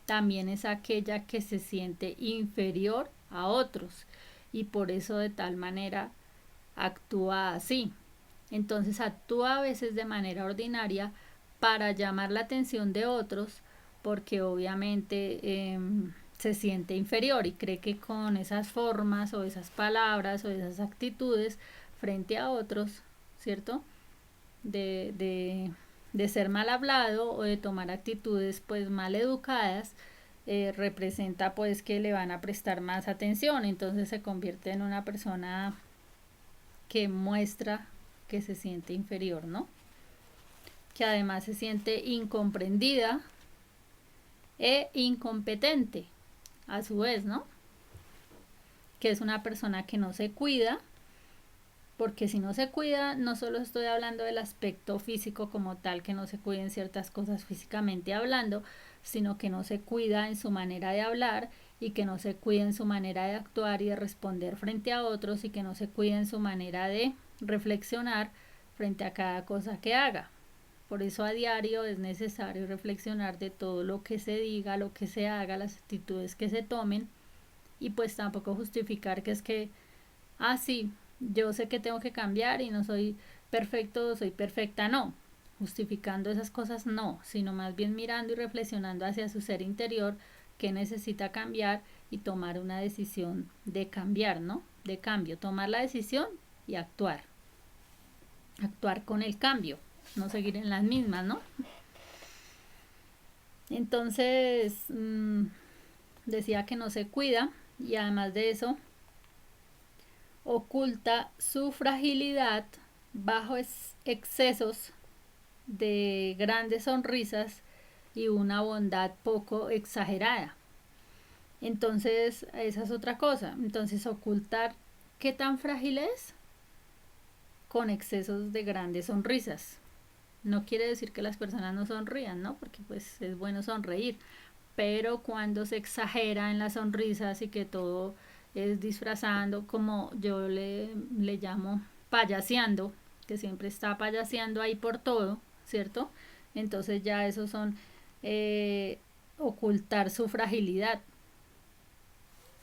también es aquella que se siente inferior a otros y por eso de tal manera actúa así. Entonces actúa a veces de manera ordinaria para llamar la atención de otros porque obviamente se siente inferior y cree que con esas formas o esas palabras o esas actitudes frente a otros, ¿cierto? De ser mal hablado o de tomar actitudes pues mal educadas, representa pues que le van a prestar más atención, entonces se convierte en una persona que muestra que se siente inferior, ¿no? Que además se siente incomprendida e incompetente a su vez, ¿no? Que es una persona que no se cuida, porque si no se cuida, no solo estoy hablando del aspecto físico como tal, que no se cuiden ciertas cosas físicamente hablando, sino que no se cuida en su manera de hablar y que no se cuida en su manera de actuar y de responder frente a otros y que no se cuida en su manera de reflexionar frente a cada cosa que haga. Por eso a diario es necesario reflexionar de todo lo que se diga, lo que se haga, las actitudes que se tomen y pues tampoco justificar que es que, sí, yo sé que tengo que cambiar y no soy perfecto, soy perfecta, no. Justificando esas cosas no, sino más bien mirando y reflexionando hacia su ser interior que necesita cambiar y tomar una decisión de cambiar, ¿no? De cambio, tomar la decisión y actuar. Actuar con el cambio, no seguir en las mismas, ¿no? Entonces, decía que no se cuida y además de eso, oculta su fragilidad bajo excesos de grandes sonrisas y una bondad poco exagerada. Entonces, esa es otra cosa. Entonces, ocultar qué tan frágil es con excesos de grandes sonrisas. No quiere decir que las personas no sonrían, ¿no? Porque pues es bueno sonreír, pero cuando se exagera en las sonrisas y que todo es disfrazando, como yo le llamo payaseando, que siempre está payaseando ahí por todo, ¿cierto? Entonces ya esos son ocultar su fragilidad.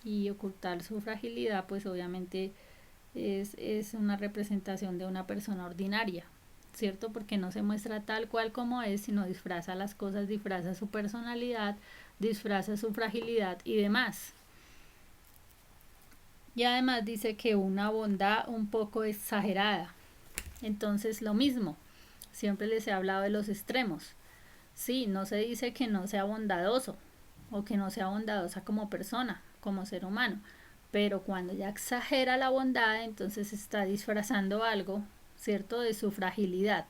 Y ocultar su fragilidad, pues obviamente es una representación de una persona ordinaria, ¿cierto? Porque no se muestra tal cual como es, sino disfraza las cosas, disfraza su personalidad, disfraza su fragilidad y demás. Y además dice que una bondad un poco exagerada. Entonces lo mismo, siempre les he hablado de los extremos. Sí, no se dice que no sea bondadoso o que no sea bondadosa como persona, como ser humano, pero cuando ya exagera la bondad, entonces está disfrazando algo, ¿cierto?, de su fragilidad.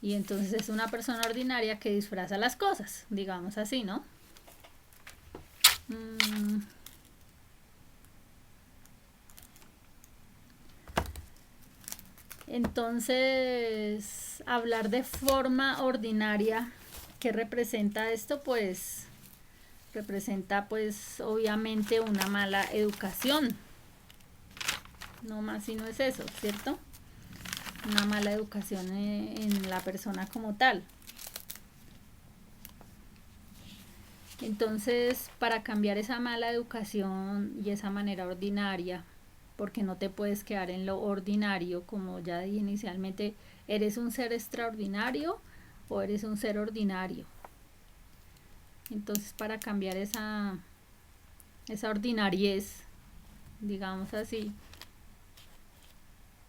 Y entonces es una persona ordinaria que disfraza las cosas, digamos así, ¿no? Entonces, hablar de forma ordinaria, ¿qué representa esto? Pues representa pues obviamente una mala educación. No más si no es eso, ¿cierto? Una mala educación en la persona como tal. Entonces, para cambiar esa mala educación y esa manera ordinaria, porque no te puedes quedar en lo ordinario, como ya dije inicialmente, ¿eres un ser extraordinario o eres un ser ordinario? Entonces, para cambiar esa ordinariez, digamos así,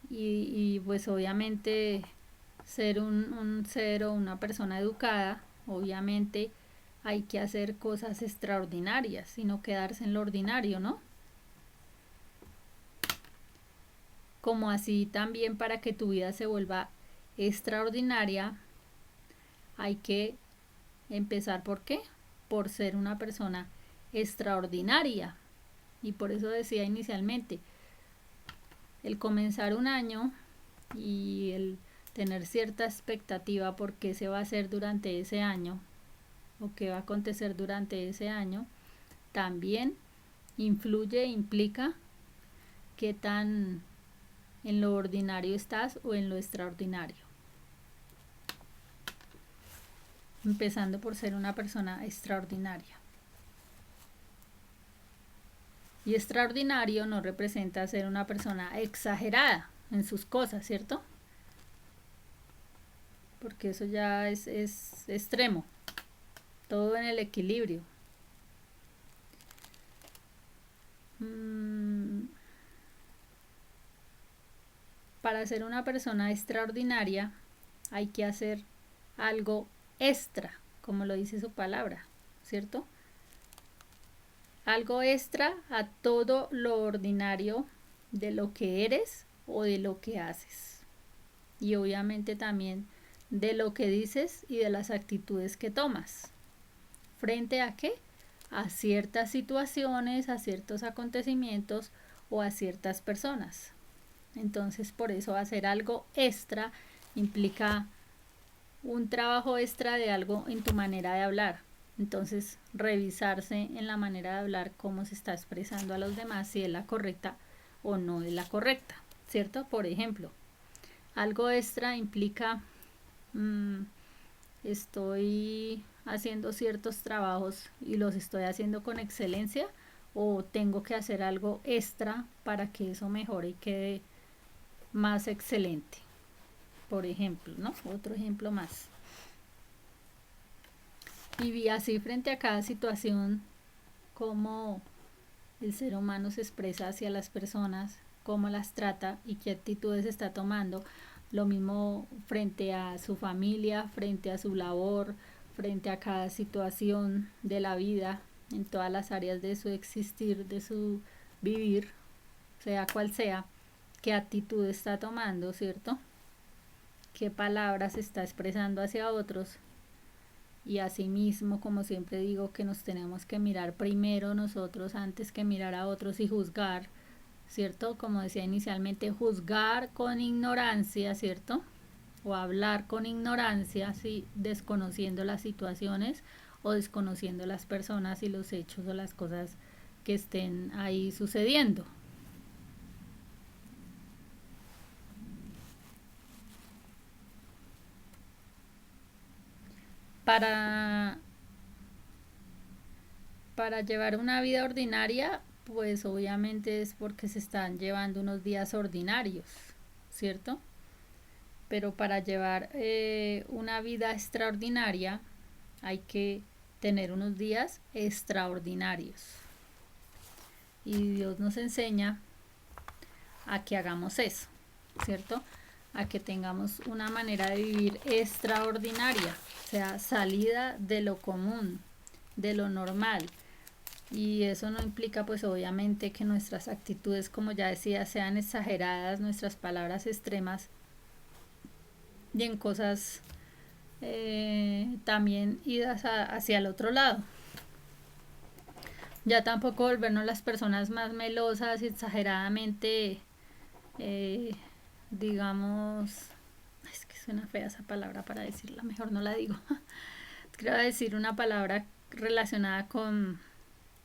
y pues obviamente ser un ser o una persona educada, obviamente hay que hacer cosas extraordinarias y no quedarse en lo ordinario, ¿no? Como así también para que tu vida se vuelva extraordinaria, hay que empezar ¿por qué? Por ser una persona extraordinaria. Y por eso decía inicialmente, el comenzar un año y el tener cierta expectativa por qué se va a hacer durante ese año o qué va a acontecer durante ese año, también influye, implica qué tan en lo ordinario estás o en lo extraordinario. Empezando por ser una persona extraordinaria. Y extraordinario no representa ser una persona exagerada en sus cosas, ¿cierto? Porque eso ya es extremo. Todo en el equilibrio. Para ser una persona extraordinaria hay que hacer algo extra, como lo dice su palabra, ¿cierto? Algo extra a todo lo ordinario de lo que eres o de lo que haces. Y obviamente también de lo que dices y de las actitudes que tomas. ¿Frente a qué? A ciertas situaciones, a ciertos acontecimientos o a ciertas personas. Entonces, por eso hacer algo extra implica un trabajo extra de algo en tu manera de hablar. Entonces, revisarse en la manera de hablar cómo se está expresando a los demás, si es la correcta o no es la correcta, ¿cierto? Por ejemplo, algo extra implica estoy haciendo ciertos trabajos y los estoy haciendo con excelencia o tengo que hacer algo extra para que eso mejore y quede más excelente, por ejemplo, ¿no? Otro ejemplo más. Y vi así frente a cada situación cómo el ser humano se expresa hacia las personas, cómo las trata y qué actitudes está tomando. Lo mismo frente a su familia, frente a su labor, frente a cada situación de la vida, en todas las áreas de su existir, de su vivir, sea cual sea, qué actitud está tomando, ¿cierto? Qué palabras está expresando hacia otros. Y asimismo, como siempre digo, que nos tenemos que mirar primero nosotros antes que mirar a otros y juzgar, ¿cierto? Como decía inicialmente, juzgar con ignorancia, ¿cierto? O hablar con ignorancia, sí, desconociendo las situaciones o desconociendo las personas y los hechos o las cosas que estén ahí sucediendo. Para llevar una vida ordinaria, pues obviamente es porque se están llevando unos días ordinarios, ¿cierto? Pero para llevar una vida extraordinaria hay que tener unos días extraordinarios. Y Dios nos enseña a que hagamos eso, ¿cierto? A que tengamos una manera de vivir extraordinaria, o sea, salida de lo común, de lo normal. Y eso no implica pues obviamente que nuestras actitudes, como ya decía, sean exageradas, nuestras palabras extremas y en cosas también idas hacia el otro lado. Ya tampoco volvernos las personas más melosas y exageradamente, digamos, es que suena fea esa palabra para decirla, mejor no la digo. Quiero decir una palabra relacionada con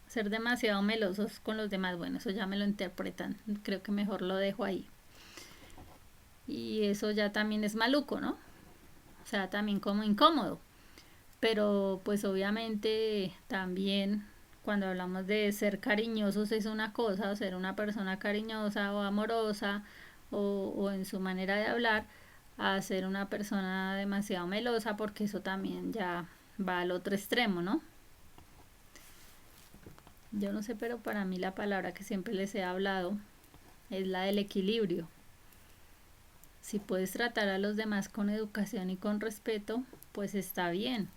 ser demasiado melosos con los demás. Bueno, eso ya me lo interpretan, creo que mejor lo dejo ahí. Y eso ya también es maluco, ¿no? O sea, también como incómodo. Pero pues obviamente también cuando hablamos de ser cariñosos es una cosa, o ser una persona cariñosa o amorosa o en su manera de hablar, a ser una persona demasiado melosa, porque eso también ya va al otro extremo, ¿no? Yo no sé, pero para mí la palabra que siempre les he hablado es la del equilibrio. Si puedes tratar a los demás con educación y con respeto, pues está bien.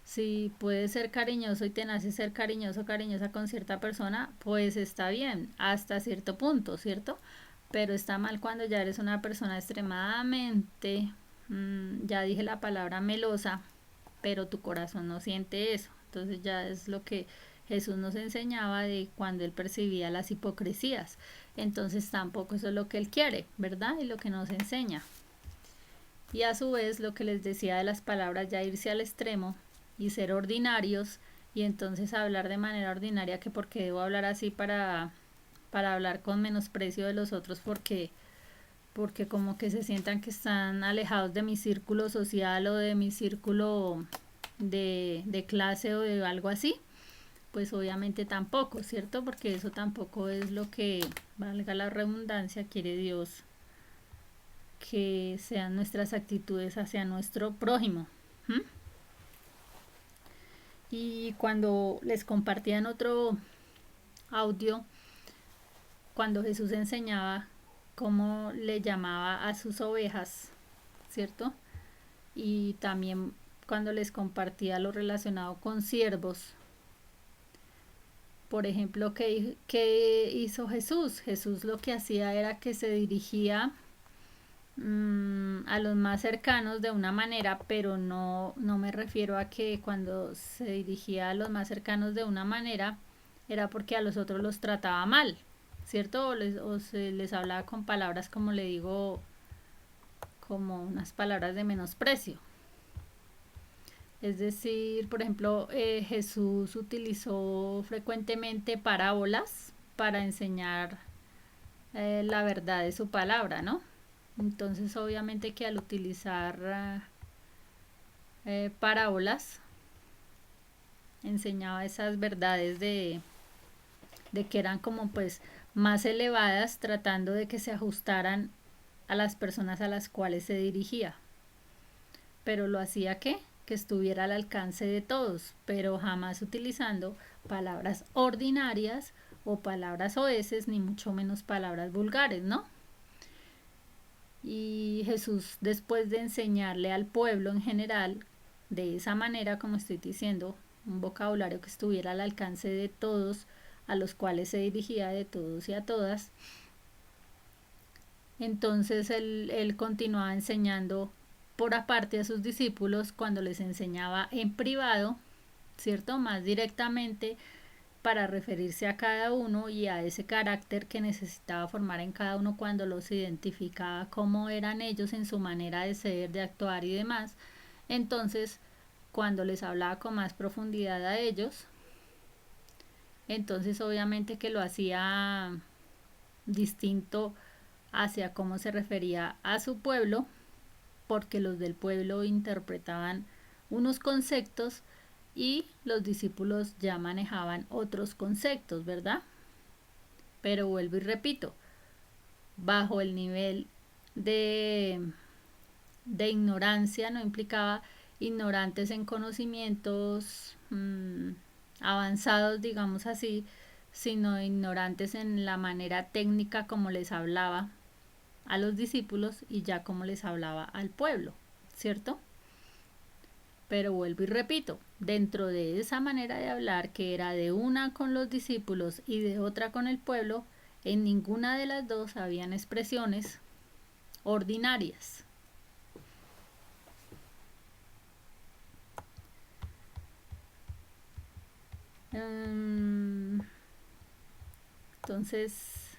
Si puedes ser cariñoso y te nace ser cariñoso, cariñosa con cierta persona, pues está bien, hasta cierto punto, ¿cierto? Pero está mal cuando ya eres una persona extremadamente, ya dije la palabra melosa, pero tu corazón no siente eso. Entonces ya es lo que Jesús nos enseñaba de cuando él percibía las hipocresías. Entonces tampoco eso es lo que él quiere, ¿verdad? Y lo que nos enseña. Y a su vez lo que les decía de las palabras, ya irse al extremo y ser ordinarios y entonces hablar de manera ordinaria, que porque debo hablar así para hablar con menosprecio de los otros, porque como que se sientan que están alejados de mi círculo social o de mi círculo de clase o de algo así, pues obviamente tampoco, ¿cierto? Porque eso tampoco es lo que, valga la redundancia, quiere Dios que sean nuestras actitudes hacia nuestro prójimo. ¿Mm? Y cuando les compartían otro audio, cuando Jesús enseñaba cómo le llamaba a sus ovejas, ¿cierto? Y también cuando les compartía lo relacionado con siervos. Por ejemplo, ¿qué hizo Jesús? Jesús lo que hacía era que se dirigía a los más cercanos de una manera, pero no me refiero a que cuando se dirigía a los más cercanos de una manera era porque a los otros los trataba mal, ¿cierto? O se les hablaba con palabras, como le digo, como unas palabras de menosprecio. Es decir, por ejemplo, Jesús utilizó frecuentemente parábolas para enseñar la verdad de su palabra, ¿no? Entonces, obviamente que al utilizar parábolas, enseñaba esas verdades de que eran como pues más elevadas, tratando de que se ajustaran a las personas a las cuales se dirigía. Pero lo hacía que estuviera al alcance de todos, pero jamás utilizando palabras ordinarias o palabras oeces, ni mucho menos palabras vulgares, ¿no? Y Jesús, después de enseñarle al pueblo en general, de esa manera, como estoy diciendo, un vocabulario que estuviera al alcance de todos, a los cuales se dirigía, de todos y a todas, entonces él continuaba enseñando por aparte a sus discípulos cuando les enseñaba en privado, ¿cierto? Más directamente para referirse a cada uno y a ese carácter que necesitaba formar en cada uno cuando los identificaba cómo eran ellos en su manera de ser, de actuar y demás. Entonces, cuando les hablaba con más profundidad a ellos, entonces obviamente que lo hacía distinto hacia cómo se refería a su pueblo, porque los del pueblo interpretaban unos conceptos y los discípulos ya manejaban otros conceptos, ¿verdad? Pero vuelvo y repito, bajo el nivel de ignorancia, no implicaba ignorantes en conocimientos avanzados, digamos así, sino ignorantes en la manera técnica como les hablaba a los discípulos y ya como les hablaba al pueblo, ¿cierto? Pero vuelvo y repito, dentro de esa manera de hablar que era de una con los discípulos y de otra con el pueblo, en ninguna de las dos habían expresiones ordinarias. Entonces,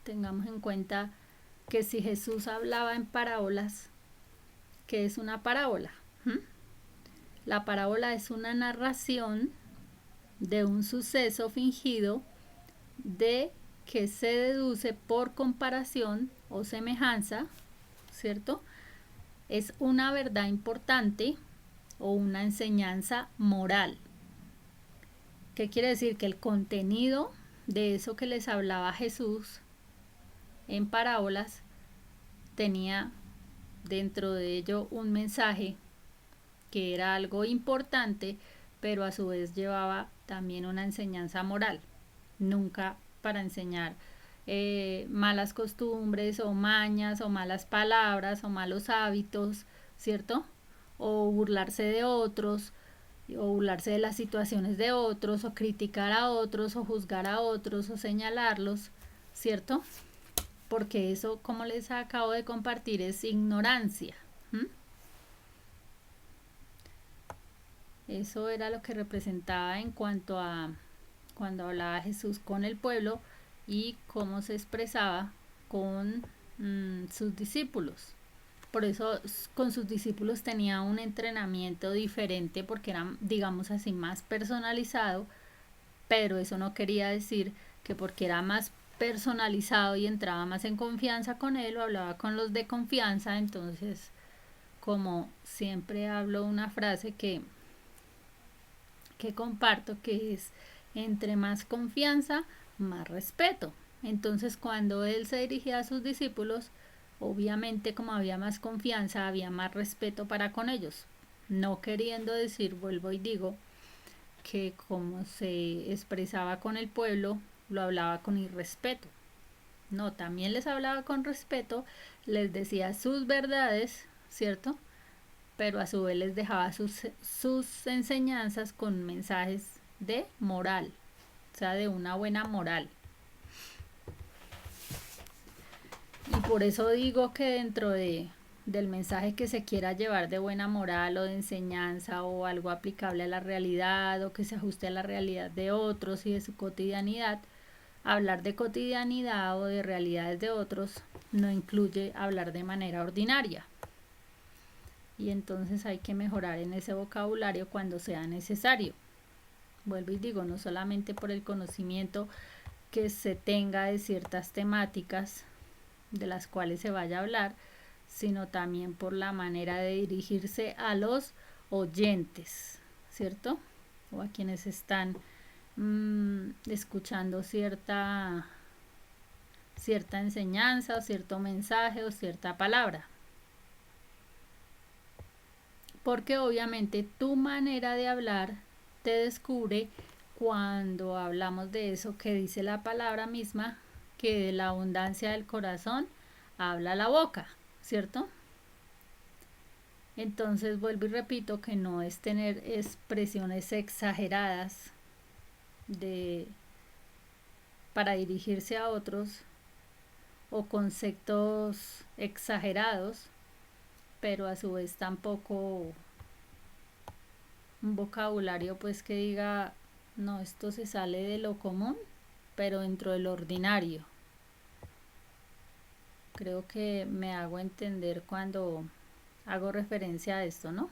tengamos en cuenta que si Jesús hablaba en parábolas, ¿qué es una parábola? La parábola es una narración de un suceso fingido de que se deduce por comparación o semejanza, ¿cierto? Es una verdad importante o una enseñanza moral. ¿Qué quiere decir? Que el contenido de eso que les hablaba Jesús en parábolas tenía dentro de ello un mensaje que era algo importante, pero a su vez llevaba también una enseñanza moral. Nunca para enseñar malas costumbres o mañas o malas palabras o malos hábitos, ¿cierto? O burlarse de otros, o burlarse de las situaciones de otros, o criticar a otros, o juzgar a otros, o señalarlos, ¿cierto? Porque eso, como les acabo de compartir, es ignorancia. ¿Mm? Eso era lo que representaba en cuanto a cuando hablaba Jesús con el pueblo y cómo se expresaba con sus discípulos. Por eso con sus discípulos tenía un entrenamiento diferente porque era, digamos así, más personalizado, pero eso no quería decir que porque era más personalizado y entraba más en confianza con él o hablaba con los de confianza, entonces, como siempre hablo una frase que comparto, que es entre más confianza, más respeto. Entonces cuando él se dirigía a sus discípulos, obviamente como había más confianza, había más respeto para con ellos. No queriendo decir, vuelvo y digo, que como se expresaba con el pueblo, lo hablaba con irrespeto. No, también les hablaba con respeto, les decía sus verdades, ¿cierto? Pero a su vez les dejaba sus enseñanzas con mensajes de moral, o sea, de una buena moral. Y por eso digo que dentro del mensaje que se quiera llevar de buena moral o de enseñanza o algo aplicable a la realidad o que se ajuste a la realidad de otros y de su cotidianidad, hablar de cotidianidad o de realidades de otros no incluye hablar de manera ordinaria. Y entonces hay que mejorar en ese vocabulario cuando sea necesario. Vuelvo y digo, no solamente por el conocimiento que se tenga de ciertas temáticas de las cuales se vaya a hablar, sino también por la manera de dirigirse a los oyentes, ¿cierto? O a quienes están escuchando cierta enseñanza o cierto mensaje o cierta palabra. Porque obviamente tu manera de hablar te descubre cuando hablamos de eso que dice la palabra misma, que de la abundancia del corazón habla la boca, ¿cierto? Entonces vuelvo y repito que no es tener expresiones exageradas para dirigirse a otros o conceptos exagerados, pero a su vez tampoco un vocabulario pues que diga, no, esto se sale de lo común, pero dentro de lo ordinario. Creo que me hago entender cuando hago referencia a esto, ¿no?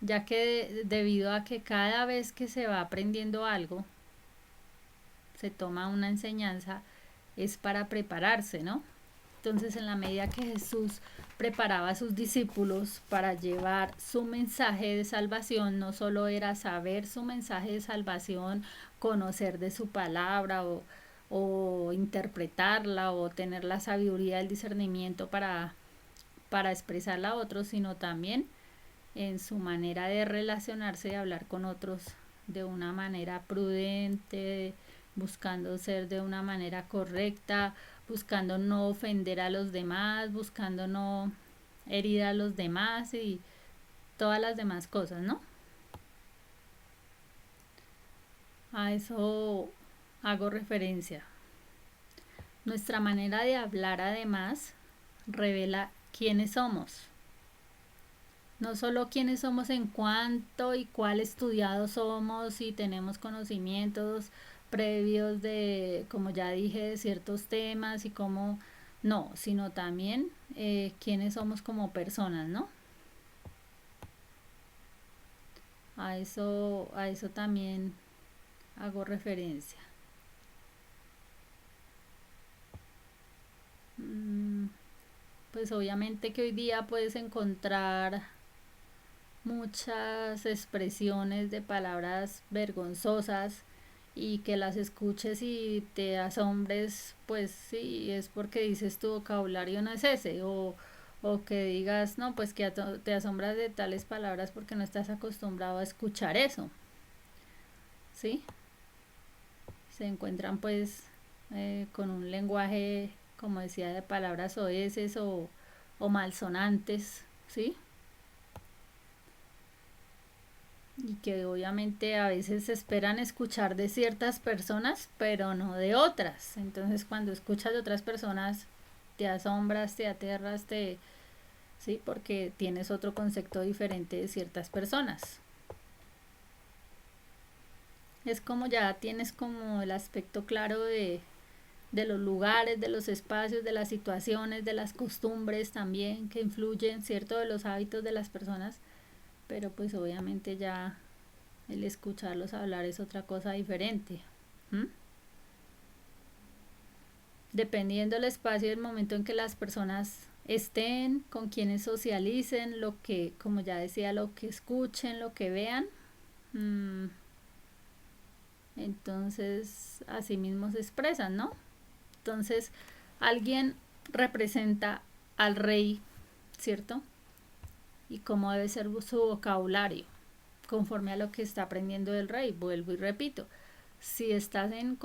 Ya que debido a que cada vez que se va aprendiendo algo, se toma una enseñanza, es para prepararse, ¿no? Entonces, en la medida que Jesús preparaba a sus discípulos para llevar su mensaje de salvación, no solo era saber su mensaje de salvación, conocer de su palabra o interpretarla o tener la sabiduría, el discernimiento para expresarla a otros, sino también en su manera de relacionarse y hablar con otros de una manera prudente, buscando ser de una manera correcta, buscando no ofender a los demás, buscando no herir a los demás y todas las demás cosas, ¿no? A eso hago referencia. Nuestra manera de hablar además revela quiénes somos. No solo quiénes somos en cuánto y cuál estudiados somos y tenemos conocimientos previos de, como ya dije, de ciertos temas y cómo, no, sino también quiénes somos como personas, ¿no? A eso también hago referencia. Pues obviamente que hoy día puedes encontrar muchas expresiones de palabras vergonzosas y que las escuches y te asombres, pues sí, es porque dices tu vocabulario no es ese, o que digas, no, pues que te asombras de tales palabras porque no estás acostumbrado a escuchar eso, ¿sí? Se encuentran pues con un lenguaje, como decía, de palabras oeces o malsonantes, ¿sí? y que obviamente a veces esperan escuchar de ciertas personas, pero no de otras. Entonces cuando escuchas de otras personas, te asombras, te aterras, sí, porque tienes otro concepto diferente de ciertas personas. Es como ya tienes como el aspecto claro de los lugares, de los espacios, de las situaciones, de las costumbres también que influyen, ¿cierto? De los hábitos de las personas, pero pues obviamente ya el escucharlos hablar es otra cosa diferente. ¿Mm? Dependiendo del espacio y el momento en que las personas estén, con quienes socialicen, lo que, como ya decía, lo que escuchen, lo que vean, mmm, entonces así mismo se expresan, ¿no? Entonces alguien representa al rey, ¿cierto? Y cómo debe ser su vocabulario, conforme a lo que está aprendiendo del rey. Vuelvo y repito, si estás en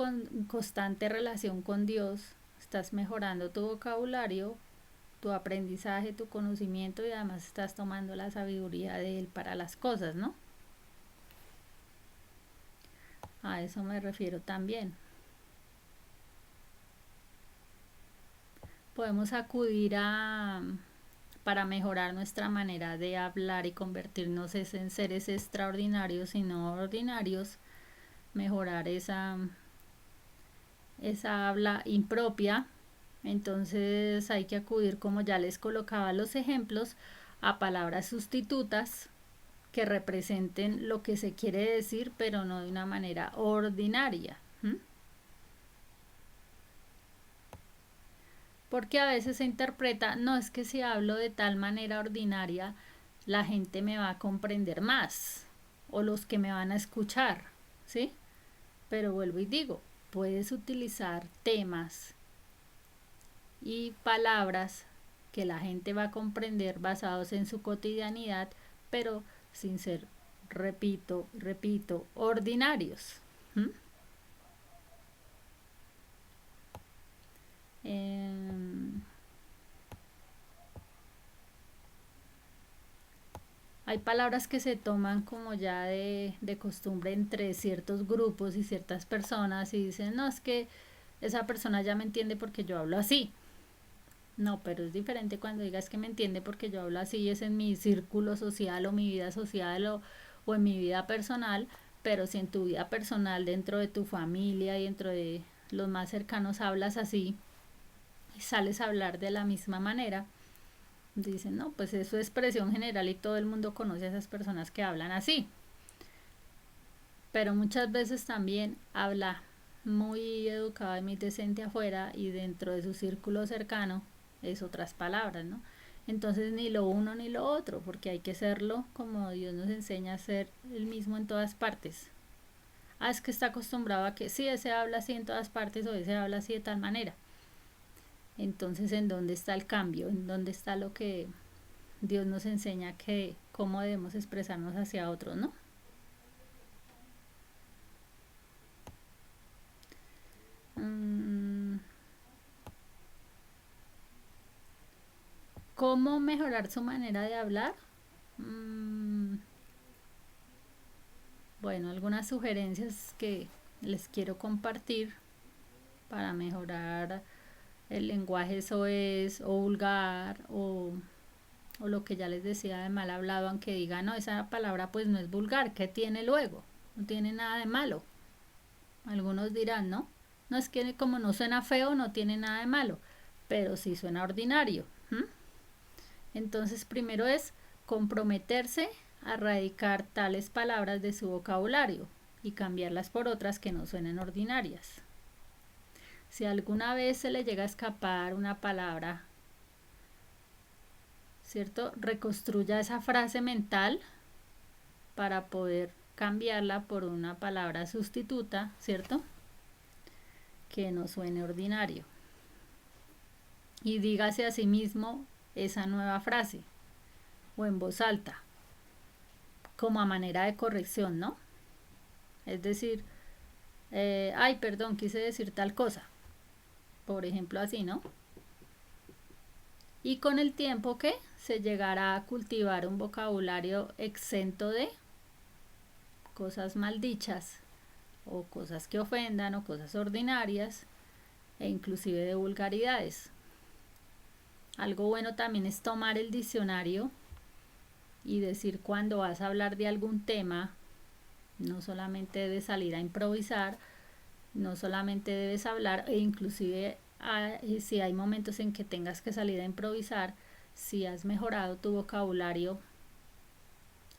constante relación con Dios, estás mejorando tu vocabulario, tu aprendizaje, tu conocimiento y además estás tomando la sabiduría de Él para las cosas, ¿no? A eso me refiero también. Podemos acudir para mejorar nuestra manera de hablar y convertirnos en seres extraordinarios y no ordinarios, mejorar esa habla impropia. Entonces hay que acudir, como ya les colocaba los ejemplos, a palabras sustitutas que representen lo que se quiere decir, pero no de una manera ordinaria. Porque a veces se interpreta, no es que si hablo de tal manera ordinaria, la gente me va a comprender más, o los que me van a escuchar, ¿sí? Pero vuelvo y digo, puedes utilizar temas y palabras que la gente va a comprender basados en su cotidianidad, pero sin ser, repito, ordinarios. ¿Mm? Hay palabras que se toman como ya de costumbre entre ciertos grupos y ciertas personas y dicen, no, es que esa persona ya me entiende porque yo hablo así. No, pero es diferente cuando digas que me entiende porque yo hablo así, es en mi círculo social o mi vida social o en mi vida personal, pero si en tu vida personal, dentro de tu familia y dentro de los más cercanos hablas así y sales a hablar de la misma manera, dicen, no, pues es su expresión general y todo el mundo conoce a esas personas que hablan así. Pero muchas veces también habla muy educado y muy decente afuera y dentro de su círculo cercano es otras palabras, ¿no? Entonces ni lo uno ni lo otro, porque hay que serlo como Dios nos enseña a ser el mismo en todas partes. Ah, es que está acostumbrado a que sí, ese habla así en todas partes o ese habla así de tal manera. Entonces, ¿en dónde está el cambio? ¿En dónde está lo que Dios nos enseña que cómo debemos expresarnos hacia otros, ¿no? ¿Cómo mejorar su manera de hablar? Bueno, algunas sugerencias que les quiero compartir para mejorar el lenguaje soez o vulgar o lo que ya les decía de mal hablado, aunque digan, no, esa palabra pues no es vulgar, ¿qué tiene luego? No tiene nada de malo. Algunos dirán, ¿no? No es que como no suena feo, no tiene nada de malo, pero sí suena ordinario. Entonces, primero es comprometerse a erradicar tales palabras de su vocabulario y cambiarlas por otras que no suenen ordinarias. Si alguna vez se le llega a escapar una palabra, ¿cierto? Reconstruya esa frase mental para poder cambiarla por una palabra sustituta, ¿cierto? Que no suene ordinario. Y dígase a sí mismo esa nueva frase o en voz alta, como a manera de corrección, ¿no? Es decir, ay, perdón, quise decir tal cosa. Por ejemplo, así, ¿no? Y con el tiempo que se llegará a cultivar un vocabulario exento de cosas maldichas o cosas que ofendan o cosas ordinarias e inclusive de vulgaridades. Algo bueno también es tomar el diccionario y decir cuando vas a hablar de algún tema, no solamente debes salir a improvisar, no solamente debes hablar, e inclusive si hay momentos en que tengas que salir a improvisar, si has mejorado tu vocabulario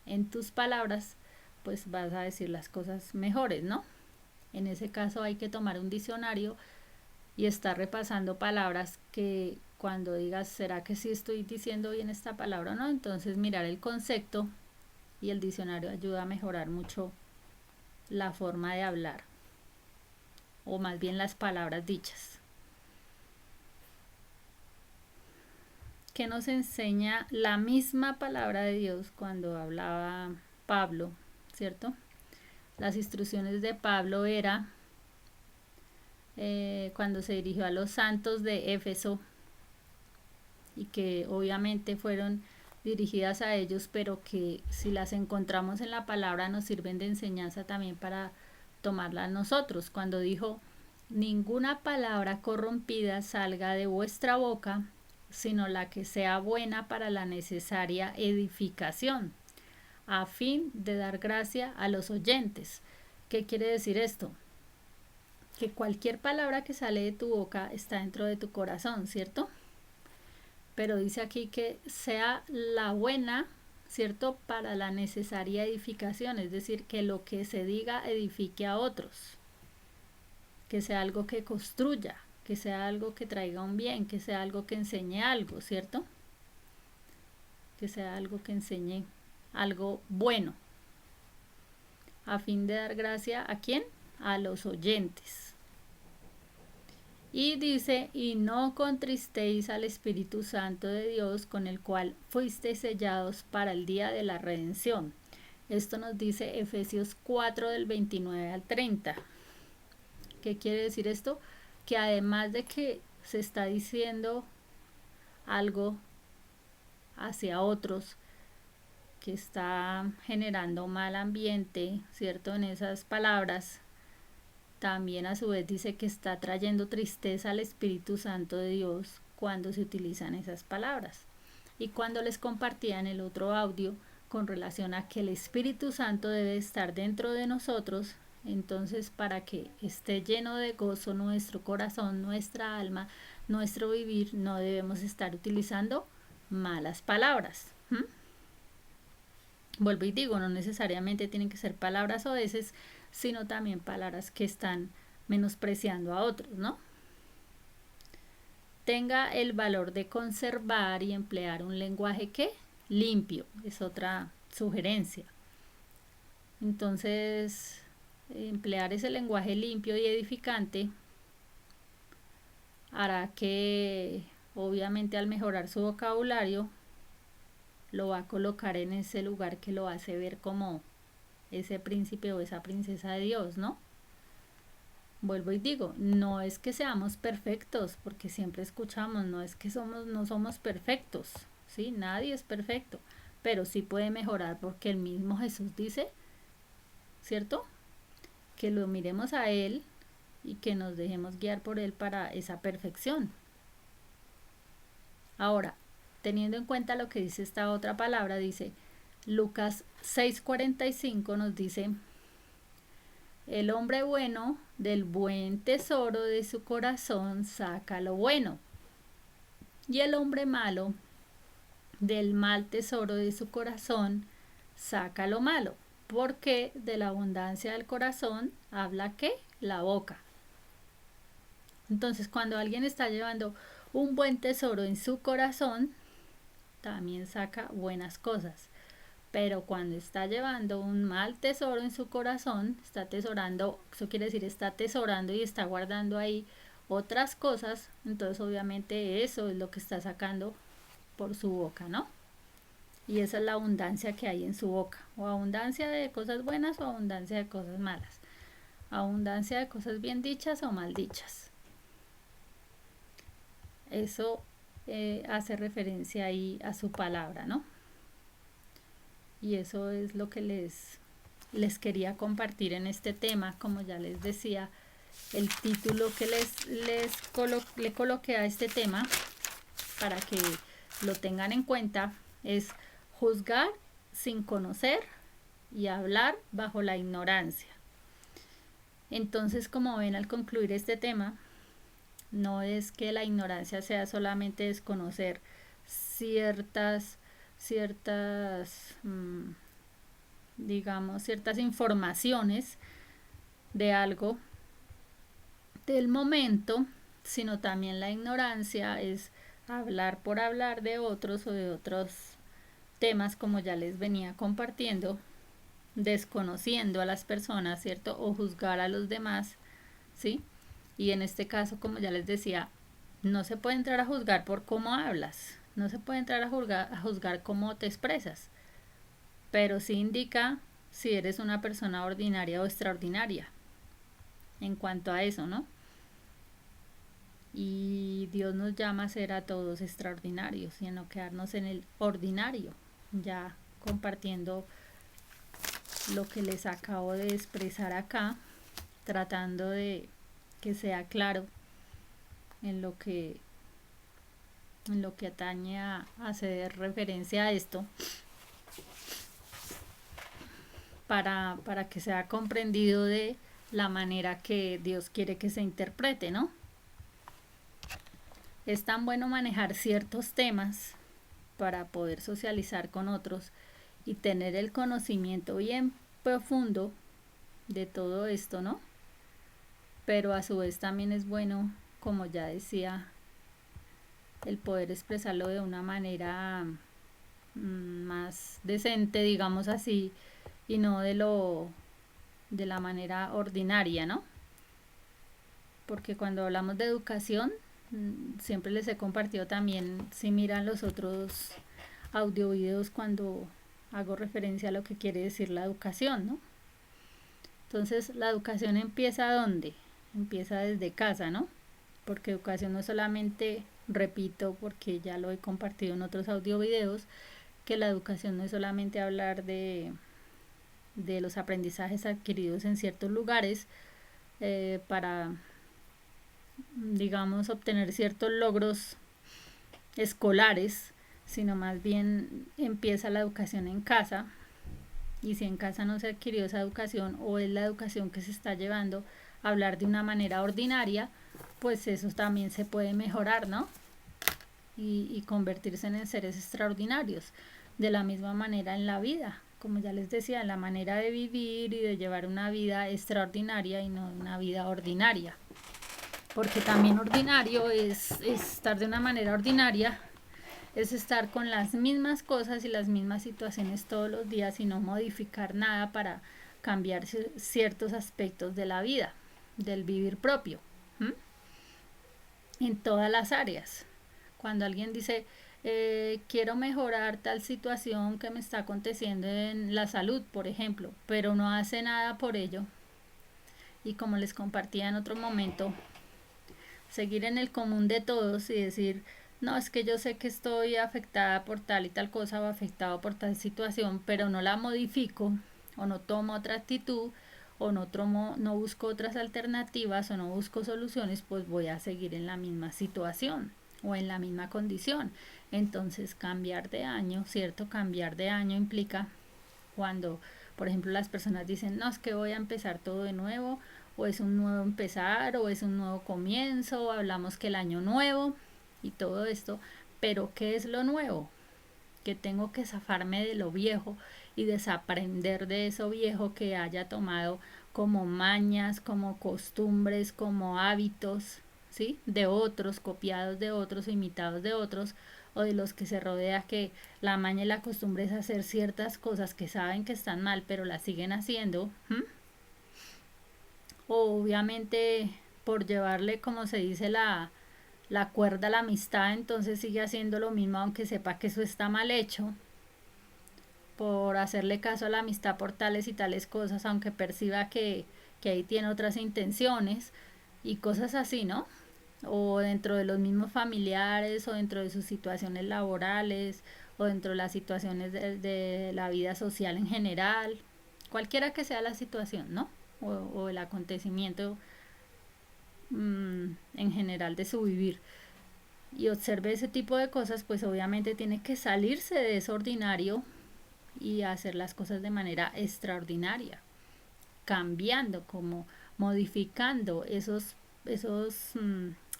en tus palabras, pues vas a decir las cosas mejores, ¿no? En ese caso hay que tomar un diccionario y estar repasando palabras que cuando digas, ¿será que sí estoy diciendo bien esta palabra o no? Entonces mirar el concepto, y el diccionario ayuda a mejorar mucho la forma de hablar, o más bien las palabras dichas. ¿Qué nos enseña la misma palabra de Dios cuando hablaba Pablo, cierto? Las instrucciones de Pablo era cuando se dirigió a los santos de Éfeso, y que obviamente fueron dirigidas a ellos, pero que si las encontramos en la palabra nos sirven de enseñanza también para tomarla nosotros. Cuando dijo, ninguna palabra corrompida salga de vuestra boca, sino la que sea buena para la necesaria edificación, a fin de dar gracia a los oyentes. ¿Qué quiere decir esto? Que cualquier palabra que sale de tu boca está dentro de tu corazón, ¿cierto? Pero dice aquí que sea la buena, ¿cierto? Para la necesaria edificación, es decir, que lo que se diga edifique a otros, que sea algo que construya, que sea algo que traiga un bien, que sea algo que enseñe algo, ¿cierto? Que sea algo que enseñe algo bueno, a fin de dar gracia ¿a quién? A los oyentes. Y dice, y no contristéis al Espíritu Santo de Dios, con el cual fuisteis sellados para el día de la redención. Esto nos dice Efesios 4 del 29 al 30. ¿Qué quiere decir esto? Que además de que se está diciendo algo hacia otros, que está generando mal ambiente, ¿cierto? En esas palabras, también a su vez dice que está trayendo tristeza al Espíritu Santo de Dios cuando se utilizan esas palabras. Y cuando les compartía en el otro audio con relación a que el Espíritu Santo debe estar dentro de nosotros, entonces para que esté lleno de gozo nuestro corazón, nuestra alma, nuestro vivir, no debemos estar utilizando malas palabras. Vuelvo y digo, no necesariamente tienen que ser palabras oeces, sino también palabras que están menospreciando a otros, ¿no? Tenga el valor de conservar y emplear un lenguaje que limpio, es otra sugerencia. Entonces, emplear ese lenguaje limpio y edificante hará que, obviamente, al mejorar su vocabulario, lo va a colocar en ese lugar que lo hace ver como ese príncipe o esa princesa de Dios, ¿no? Vuelvo y digo, no es que seamos perfectos, porque siempre escuchamos, no es que no somos perfectos, ¿sí? Nadie es perfecto, pero sí puede mejorar, porque el mismo Jesús dice, ¿cierto? Que lo miremos a Él y que nos dejemos guiar por Él para esa perfección. Ahora, teniendo en cuenta lo que dice esta otra palabra, dice Lucas 6:45, nos dice, el hombre bueno del buen tesoro de su corazón saca lo bueno, y el hombre malo del mal tesoro de su corazón saca lo malo, porque de la abundancia del corazón habla ¿qué? La boca. Entonces, cuando alguien está llevando un buen tesoro en su corazón, también saca buenas cosas. Pero cuando está llevando un mal tesoro en su corazón, está atesorando, eso quiere decir está atesorando y está guardando ahí otras cosas, entonces obviamente eso es lo que está sacando por su boca, ¿no? Y esa es la abundancia que hay en su boca, o abundancia de cosas buenas o abundancia de cosas malas, abundancia de cosas bien dichas o mal dichas. Eso hace referencia ahí a su palabra, ¿no? Y eso es lo que les les quería compartir en este tema. Como ya les decía, el título que le coloqué a este tema para que lo tengan en cuenta es juzgar sin conocer y hablar bajo la ignorancia. Entonces, como ven, al concluir este tema, no es que la ignorancia sea solamente desconocer ciertas digamos, ciertas informaciones de algo del momento, sino también la ignorancia es hablar por hablar de otros o de otros temas, como ya les venía compartiendo, desconociendo a las personas, ¿cierto? O juzgar a los demás, ¿sí? Y en este caso, como ya les decía, no se puede entrar a juzgar por cómo hablas, no se puede entrar a juzgar cómo te expresas, pero sí indica si eres una persona ordinaria o extraordinaria en cuanto a eso, ¿no? Y Dios nos llama a ser a todos extraordinarios y a no quedarnos en el ordinario. Ya compartiendo lo que les acabo de expresar acá, tratando de que sea claro en lo que atañe a hacer referencia a esto, para que sea comprendido de la manera que Dios quiere que se interprete, ¿no? Es tan bueno manejar ciertos temas para poder socializar con otros y tener el conocimiento bien profundo de todo esto, ¿no? Pero a su vez también es bueno, como ya decía, el poder expresarlo de una manera más decente, digamos así, y no de la manera ordinaria, ¿no? Porque cuando hablamos de educación, siempre les he compartido también, si miran los otros audiovideos, cuando hago referencia a lo que quiere decir la educación, ¿no? Entonces, la educación empieza ¿dónde? Empieza desde casa, ¿no? Porque educación no es solamente, repito, porque ya lo he compartido en otros audiovideos, que la educación no es solamente hablar de los aprendizajes adquiridos en ciertos lugares para, digamos, obtener ciertos logros escolares, sino más bien empieza la educación en casa. Y si en casa no se adquirió esa educación, o es la educación que se está llevando a hablar de una manera ordinaria, pues eso también se puede mejorar, ¿no? Y convertirse en seres extraordinarios. De la misma manera en la vida, como ya les decía, en la manera de vivir y de llevar una vida extraordinaria y no una vida ordinaria. Porque también ordinario es estar de una manera ordinaria, es estar con las mismas cosas y las mismas situaciones todos los días y no modificar nada para cambiar ciertos aspectos de la vida, del vivir propio, en todas las áreas. Cuando alguien dice, quiero mejorar tal situación que me está aconteciendo en la salud, por ejemplo, pero no hace nada por ello, y como les compartía en otro momento, seguir en el común de todos y decir, no, es que yo sé que estoy afectada por tal y tal cosa o afectado por tal situación, pero no la modifico o no tomo otra actitud o no busco otras alternativas o no busco soluciones, pues voy a seguir en la misma situación o en la misma condición. Entonces, cambiar de año, ¿cierto? Cambiar de año implica cuando, por ejemplo, las personas dicen, no, es que voy a empezar todo de nuevo, o es un nuevo empezar, o es un nuevo comienzo, o hablamos que el año nuevo y todo esto, pero ¿qué es lo nuevo? Que tengo que zafarme de lo viejo y desaprender de eso viejo que haya tomado como mañas, como costumbres, como hábitos, ¿sí? De otros, copiados de otros, imitados de otros, o de los que se rodea, que la maña y la costumbre es hacer ciertas cosas que saben que están mal, pero las siguen haciendo, o obviamente por llevarle, como se dice, la cuerda a la amistad, entonces sigue haciendo lo mismo aunque sepa que eso está mal hecho, por hacerle caso a la amistad por tales y tales cosas, aunque perciba que ahí tiene otras intenciones y cosas así, ¿no? O dentro de los mismos familiares, o dentro de sus situaciones laborales, o dentro de las situaciones de la vida social en general, cualquiera que sea la situación, ¿no? O el acontecimiento en general de su vivir, y observe ese tipo de cosas, pues obviamente tiene que salirse de eso ordinario y hacer las cosas de manera extraordinaria, cambiando, como modificando esos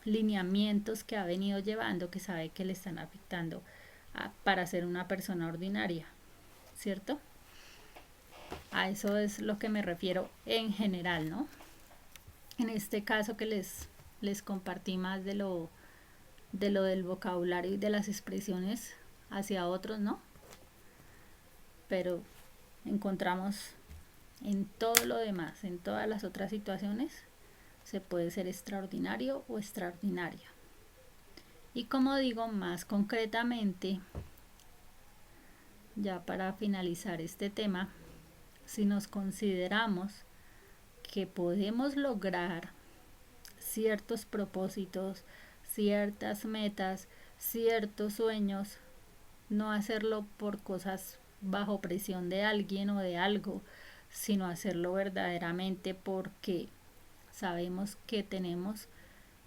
lineamientos que ha venido llevando, que sabe que le están afectando para ser una persona ordinaria, ¿cierto? A eso es lo que me refiero en general, ¿no? En este caso que les compartí más de lo del vocabulario y de las expresiones hacia otros, ¿no? Pero encontramos en todo lo demás, en todas las otras situaciones, se puede ser extraordinario o extraordinaria. Y como digo, más concretamente, ya para finalizar este tema, si nos consideramos que podemos lograr ciertos propósitos, ciertas metas, ciertos sueños, no hacerlo por cosas bajo presión de alguien o de algo, sino hacerlo verdaderamente porque sabemos que tenemos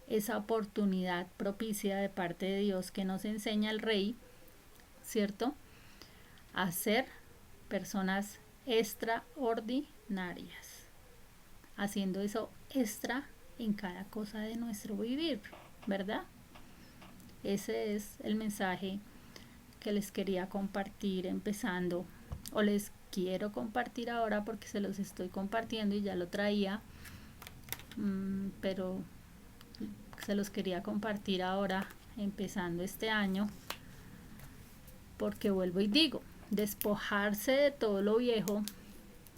esa oportunidad propicia de parte de Dios que nos enseña el Rey, ¿cierto? A ser personas extraordinarias, haciendo eso extra en cada cosa de nuestro vivir, ¿verdad? Ese es el mensaje que les quería compartir empezando, o les quiero compartir ahora porque se los estoy compartiendo y ya lo traía, pero se los quería compartir ahora empezando este año, porque vuelvo y digo, despojarse de todo lo viejo,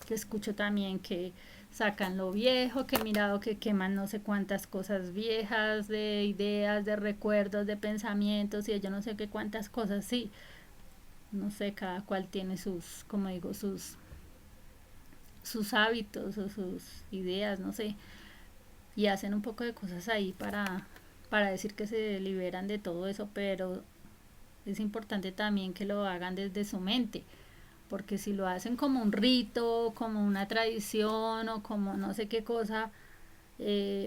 que escucho también que sacan lo viejo, que mirado que queman no sé cuántas cosas viejas, de ideas, de recuerdos, de pensamientos y yo no sé qué cuántas cosas, sí, no sé, cada cual tiene sus, como digo, sus hábitos o sus ideas, no sé, y hacen un poco de cosas ahí para decir que se liberan de todo eso, pero es importante también que lo hagan desde su mente, porque si lo hacen como un rito, como una tradición o como no sé qué cosa,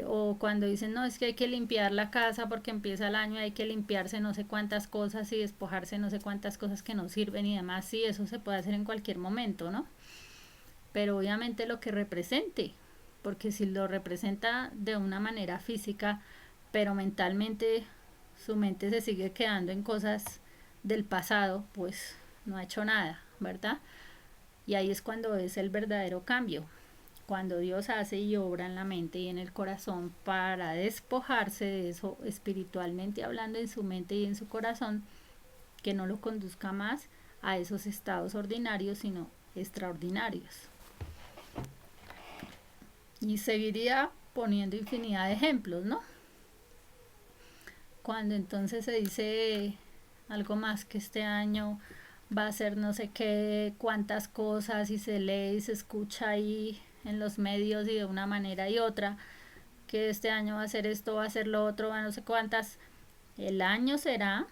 o cuando dicen no, es que hay que limpiar la casa porque empieza el año, hay que limpiarse no sé cuántas cosas y despojarse no sé cuántas cosas que no sirven y demás, sí, eso se puede hacer en cualquier momento, ¿no? Pero obviamente lo que represente, porque si lo representa de una manera física, pero mentalmente su mente se sigue quedando en cosas del pasado, pues no ha hecho nada, ¿verdad? Y ahí es cuando es el verdadero cambio, cuando Dios hace y obra en la mente y en el corazón para despojarse de eso espiritualmente hablando en su mente y en su corazón, que no lo conduzca más a esos estados ordinarios, sino extraordinarios. Y seguiría poniendo infinidad de ejemplos, ¿no? Cuando entonces se dice algo más que este año va a ser no sé qué, cuántas cosas y se lee y se escucha ahí en los medios y de una manera y otra, que este año va a ser esto, va a ser lo otro, va no sé cuántas. El año será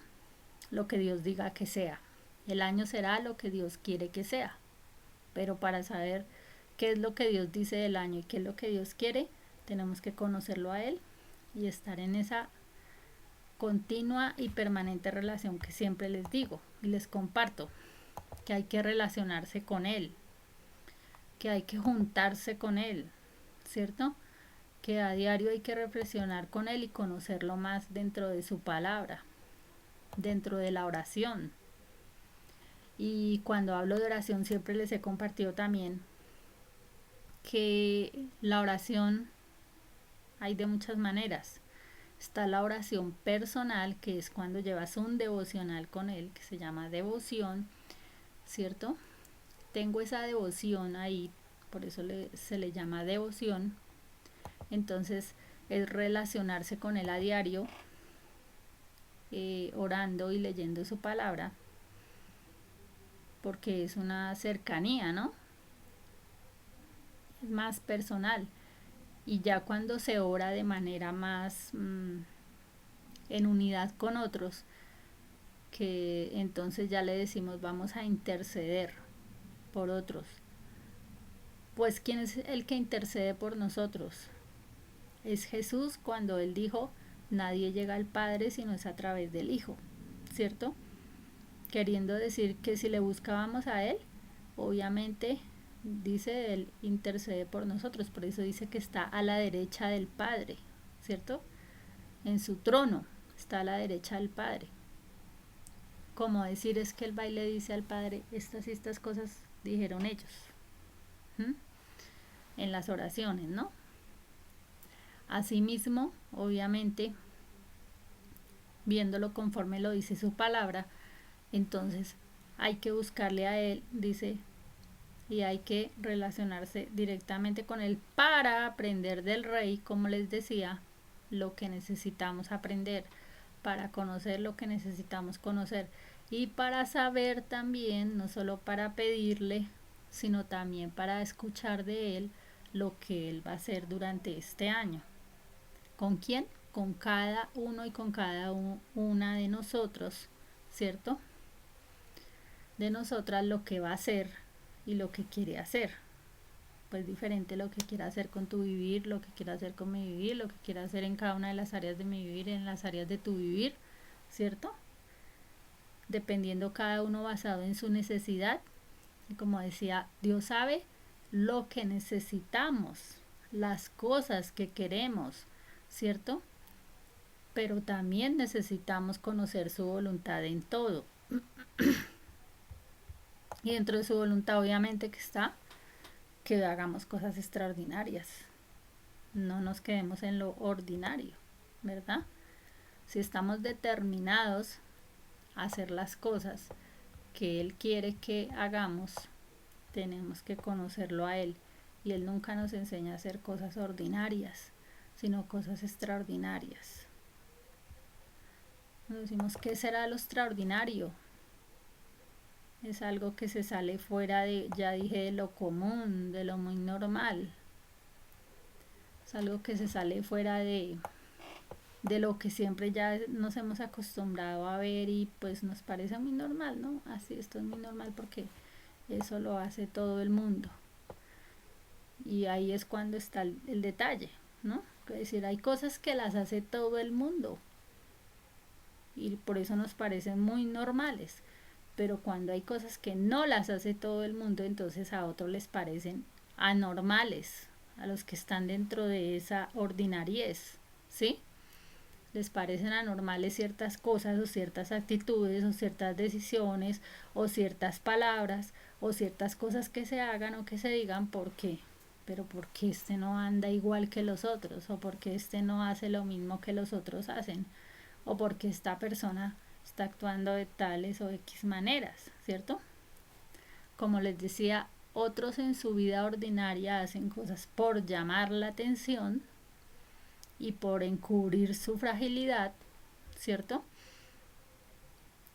lo que Dios diga que sea. El año será lo que Dios quiere que sea. Pero para saber qué es lo que Dios dice del año y qué es lo que Dios quiere, tenemos que conocerlo a Él y estar en esa continua y permanente relación que siempre les digo y les comparto, que hay que relacionarse con Él, que hay que juntarse con Él, ¿cierto? Que a diario hay que reflexionar con Él y conocerlo más dentro de su palabra, dentro de la oración. Y cuando hablo de oración siempre les he compartido también que la oración hay de muchas maneras. Está la oración personal, que es cuando llevas un devocional con Él, que se llama devoción, ¿cierto? Tengo esa devoción ahí, por eso se le llama devoción. Entonces es relacionarse con Él a diario, orando y leyendo su palabra, porque es una cercanía, ¿no? Es más personal. Y ya cuando se ora de manera más en unidad con otros, que entonces ya le decimos vamos a interceder por otros, Pues ¿quién es el que intercede por nosotros? Es Jesús, cuando Él dijo, nadie llega al Padre si no es a través del Hijo, ¿cierto? Queriendo decir que si le buscábamos a Él, obviamente, dice, Él intercede por nosotros. Por eso dice que está a la derecha del Padre, ¿cierto? En su trono está a la derecha del Padre. Como decir es que el le dice al Padre, estas y estas cosas dijeron ellos. ¿Mm? En las oraciones, ¿no? Asimismo, obviamente, viéndolo conforme lo dice su palabra, entonces hay que buscarle a Él, dice, y hay que relacionarse directamente con Él para aprender del Rey, como les decía, lo que necesitamos aprender, para conocer lo que necesitamos conocer y para saber también, no solo para pedirle, sino también para escuchar de Él lo que Él va a hacer durante este año. ¿Con quién? Con cada uno y con cada una de nosotros, ¿cierto? De nosotras lo que va a hacer y lo que quiere hacer. Pues diferente lo que quiera hacer con tu vivir, lo que quiera hacer con mi vivir, lo que quiera hacer en cada una de las áreas de mi vivir, en las áreas de tu vivir, ¿cierto? Dependiendo cada uno basado en su necesidad. Y como decía, Dios sabe lo que necesitamos, las cosas que queremos, ¿cierto? Pero también necesitamos conocer su voluntad en todo. Y dentro de su voluntad obviamente que está que hagamos cosas extraordinarias. No nos quedemos en lo ordinario, ¿verdad? Si estamos determinados a hacer las cosas que Él quiere que hagamos, tenemos que conocerlo a Él. Y Él nunca nos enseña a hacer cosas ordinarias, sino cosas extraordinarias. Nos decimos, ¿qué será lo extraordinario? Es algo que se sale fuera de, ya dije, de lo común, de lo muy normal. Es algo que se sale fuera de lo que siempre ya nos hemos acostumbrado a ver y pues nos parece muy normal, ¿no? Así, esto es muy normal porque eso lo hace todo el mundo. Y ahí es cuando está el detalle, ¿no? Es decir, hay cosas que las hace todo el mundo y por eso nos parecen muy normales. Pero cuando hay cosas que no las hace todo el mundo, entonces a otros les parecen anormales, a los que están dentro de esa ordinariez, ¿sí? Les parecen anormales ciertas cosas o ciertas actitudes o ciertas decisiones o ciertas palabras o ciertas cosas que se hagan o que se digan. ¿Por qué? Pero ¿por qué este no anda igual que los otros? ¿O por qué este no hace lo mismo que los otros hacen? ¿O por qué esta persona está actuando de tales o X maneras, ¿cierto? Como les decía, otros en su vida ordinaria hacen cosas por llamar la atención y por encubrir su fragilidad, ¿cierto?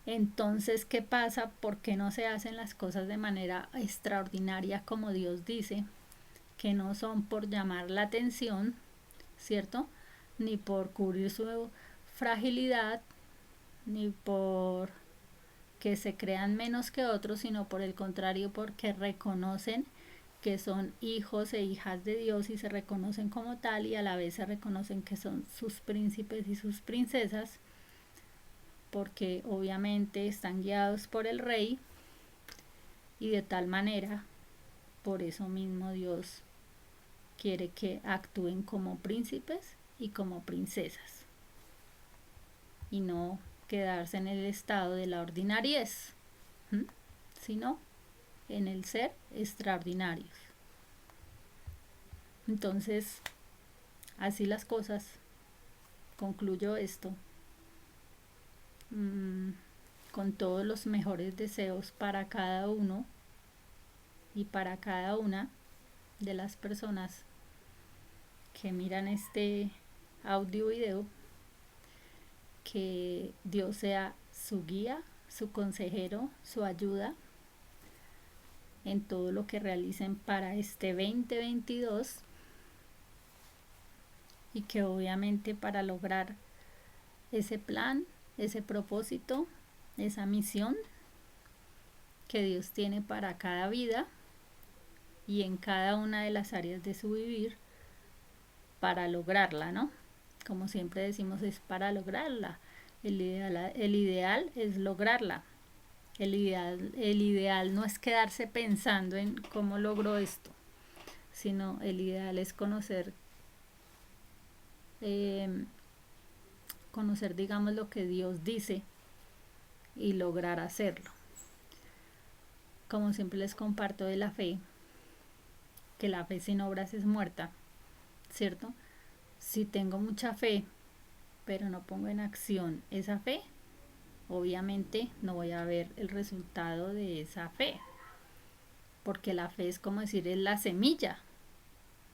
Entonces, ¿qué pasa? ¿Por qué no se hacen las cosas de manera extraordinaria como Dios dice? Que no son por llamar la atención, ¿cierto? Ni por cubrir su fragilidad, ni por que se crean menos que otros, sino por el contrario, porque reconocen que son hijos e hijas de Dios y se reconocen como tal y a la vez se reconocen que son sus príncipes y sus princesas, porque obviamente están guiados por el Rey y de tal manera, por eso mismo Dios quiere que actúen como príncipes y como princesas y no quedarse en el estado de la ordinariez, sino en el ser extraordinarios. Entonces, así las cosas. Concluyo esto con todos los mejores deseos para cada uno y para cada una de las personas que miran este audio video. Que Dios sea su guía, su consejero, su ayuda en todo lo que realicen para este 2022 y que obviamente para lograr ese plan, ese propósito, esa misión que Dios tiene para cada vida, y en cada una de las áreas de su vivir para lograrla, ¿no? Como siempre decimos, es para lograrla. El ideal es lograrla. El ideal no es quedarse pensando en cómo logro esto, sino el ideal es eh, conocer, digamos, lo que Dios dice y lograr hacerlo. Como siempre les comparto de la fe, que la fe sin obras es muerta, ¿cierto? Si tengo mucha fe, pero no pongo en acción esa fe, obviamente no voy a ver el resultado de esa fe, porque la fe es como decir, es la semilla,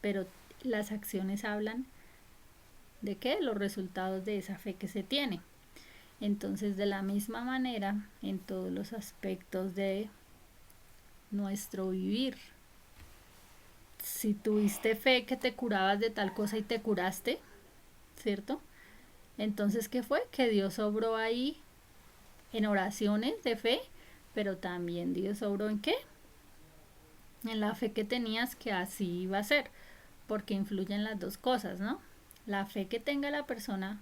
pero las acciones hablan de qué, los resultados de esa fe que se tiene. Entonces, de la misma manera, en todos los aspectos de nuestro vivir, si tuviste fe que te curabas de tal cosa y te curaste, ¿cierto? Entonces, ¿qué fue? Que Dios obró ahí en oraciones de fe, pero también Dios obró en qué? En la fe que tenías que así iba a ser, porque influyen las dos cosas, ¿no? La fe que tenga la persona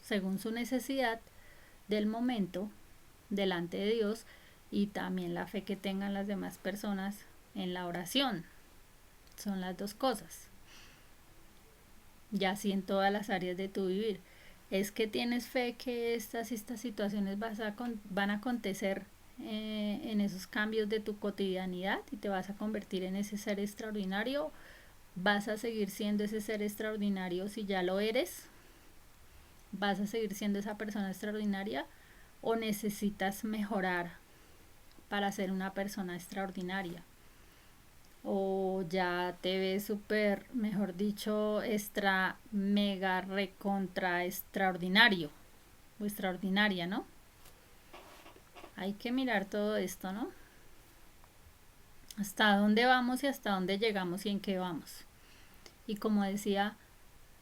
según su necesidad del momento delante de Dios y también la fe que tengan las demás personas en la oración. Son las dos cosas. Ya así en todas las áreas de tu vivir. Es que tienes fe que estas situaciones van a acontecer en esos cambios de tu cotidianidad y te vas a convertir en ese ser extraordinario. Vas a seguir siendo ese ser extraordinario si ya lo eres. Vas a seguir siendo esa persona extraordinaria o necesitas mejorar para ser una persona extraordinaria. O ya te ves súper, mejor dicho, extra, mega, recontra, extraordinario o extraordinaria, ¿no? Hay que mirar todo esto, ¿no? Hasta dónde vamos y hasta dónde llegamos y en qué vamos. Y como decía,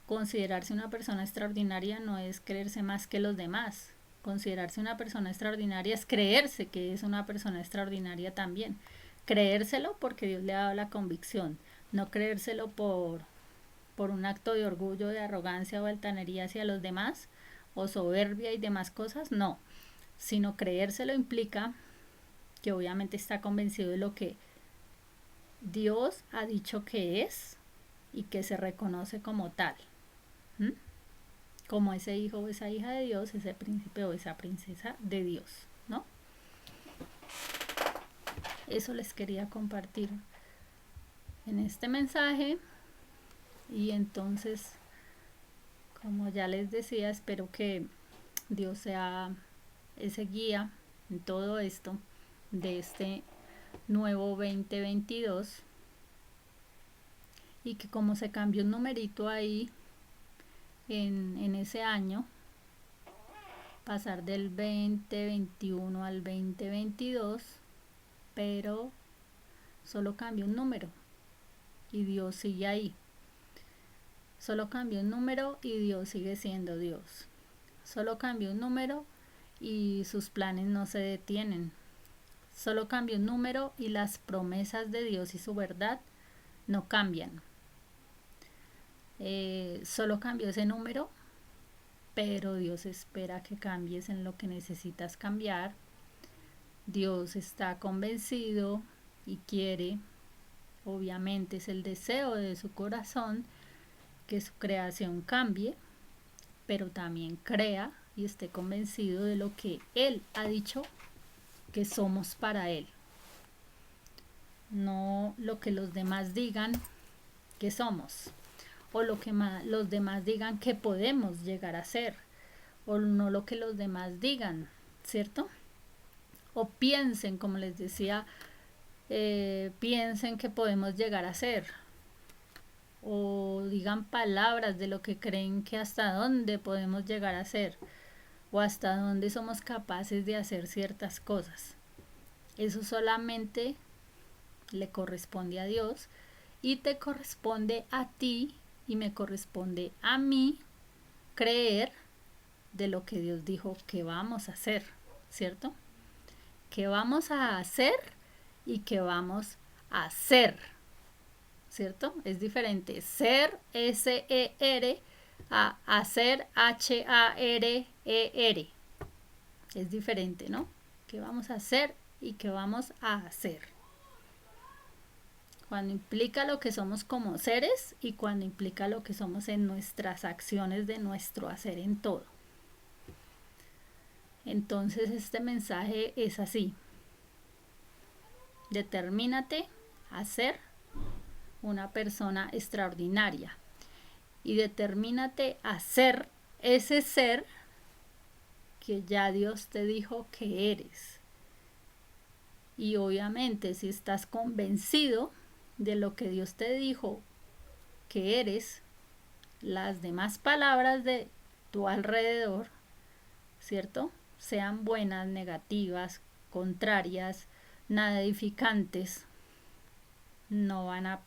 considerarse una persona extraordinaria no es creerse más que los demás. Considerarse una persona extraordinaria es creerse que es una persona extraordinaria también. Creérselo porque Dios le ha dado la convicción, no creérselo por un acto de orgullo, de arrogancia o altanería hacia los demás, o soberbia y demás cosas, no. Sino creérselo implica que obviamente está convencido de lo que Dios ha dicho que es y que se reconoce como tal. ¿Mm? Como ese hijo o esa hija de Dios, ese príncipe o esa princesa de Dios, ¿no? Eso les quería compartir en este mensaje. Y entonces, como ya les decía, espero que Dios sea ese guía en todo esto de este nuevo 2022 y que como se cambió un numerito ahí en ese año, pasar del 2021 al 2022, pero solo cambia un número y Dios sigue ahí. Solo cambia un número y Dios sigue siendo Dios. Solo cambia un número y sus planes no se detienen. Solo cambia un número y las promesas de Dios y su verdad no cambian. Solo cambió ese número, pero Dios espera que cambies en lo que necesitas cambiar. Dios está convencido y quiere, obviamente es el deseo de su corazón, que su creación cambie, pero también crea y esté convencido de lo que Él ha dicho que somos para Él. No lo que los demás digan que somos, o lo que los demás digan que podemos llegar a ser, o no lo que los demás digan, ¿cierto? O piensen, como les decía, piensen que podemos llegar a ser, o digan palabras de lo que creen que hasta dónde podemos llegar a ser, o hasta dónde somos capaces de hacer ciertas cosas. Eso solamente le corresponde a Dios y te corresponde a ti y me corresponde a mí creer de lo que Dios dijo que vamos a hacer, ¿cierto? Que vamos a hacer y que vamos a hacer. ¿cierto? Es diferente ser, S-E-R, a hacer, H-A-R-E-R. Es diferente, ¿no? ¿Qué vamos a hacer y qué vamos a hacer? Cuando implica lo que somos como seres y cuando implica lo que somos en nuestras acciones de nuestro hacer en todo. Entonces este mensaje es así. Determínate a ser una persona extraordinaria y determínate a ser ese ser que ya Dios te dijo que eres. Y obviamente si estás convencido de lo que Dios te dijo que eres, las demás palabras de tu alrededor, ¿cierto? Sean buenas, negativas, contrarias, nada edificantes, no van a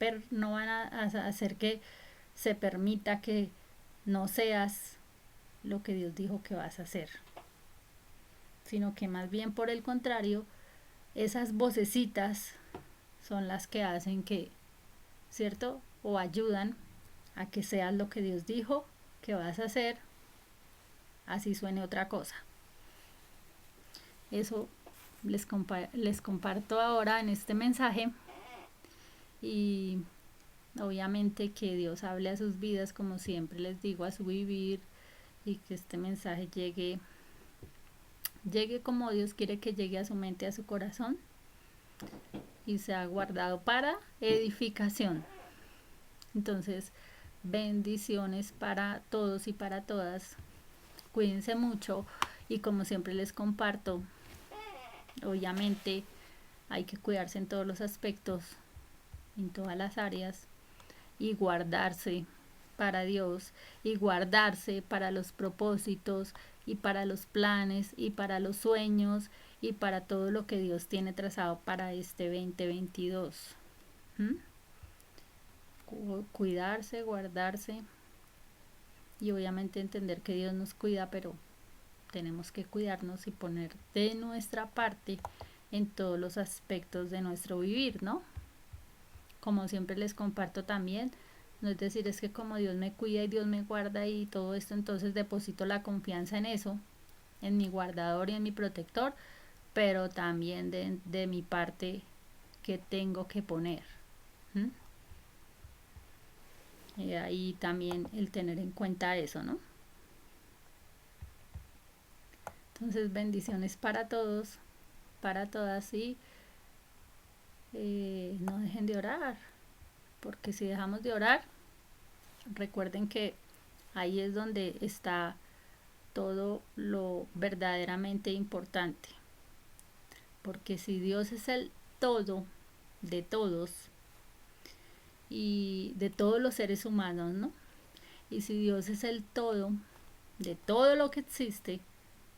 hacer que se permita que no seas lo que Dios dijo que vas a hacer, sino que más bien por el contrario, esas vocecitas son las que hacen que, ¿cierto? O ayudan a que seas lo que Dios dijo que vas a hacer, así suene otra cosa. Eso les comparto ahora en este mensaje y obviamente que Dios hable a sus vidas, como siempre les digo, a su vivir, y que este mensaje llegue como Dios quiere que llegue a su mente, a su corazón, y sea guardado para edificación. Entonces, bendiciones para todos y para todas. Cuídense mucho y como siempre les comparto, obviamente hay que cuidarse en todos los aspectos, en todas las áreas, y guardarse para Dios y guardarse para los propósitos y para los planes y para los sueños y para todo lo que Dios tiene trazado para este 2022. Cuidarse, guardarse y obviamente entender que Dios nos cuida, pero tenemos que cuidarnos y poner de nuestra parte en todos los aspectos de nuestro vivir, ¿no? Como siempre les comparto también, no es decir, es que como Dios me cuida y Dios me guarda y todo esto, entonces deposito la confianza en eso, en mi guardador y en mi protector, pero también de mi parte que tengo que poner. Y ahí también el tener en cuenta eso, ¿no? Entonces bendiciones para todos, para todas, y no dejen de orar, porque si dejamos de orar, recuerden que ahí es donde está todo lo verdaderamente importante, porque si Dios es el todo de todos y de todos los seres humanos, ¿no? Y si Dios es el todo de todo lo que existe,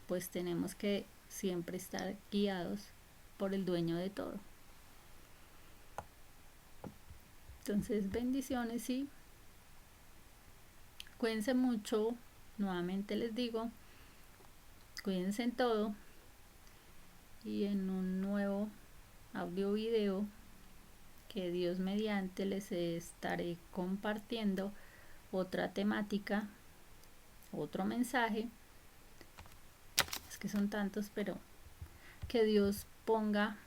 pues tenemos que siempre estar guiados por el dueño de todo. Entonces, bendiciones y cuídense mucho. Nuevamente les digo, cuídense en todo. Y en un nuevo audio video que Dios mediante les estaré compartiendo otra temática, otro mensaje. Es que son tantos, pero que Dios ponga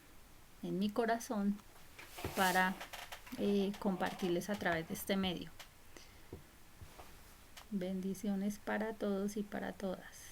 en mi corazón para compartirles a través de este medio. Bendiciones para todos y para todas.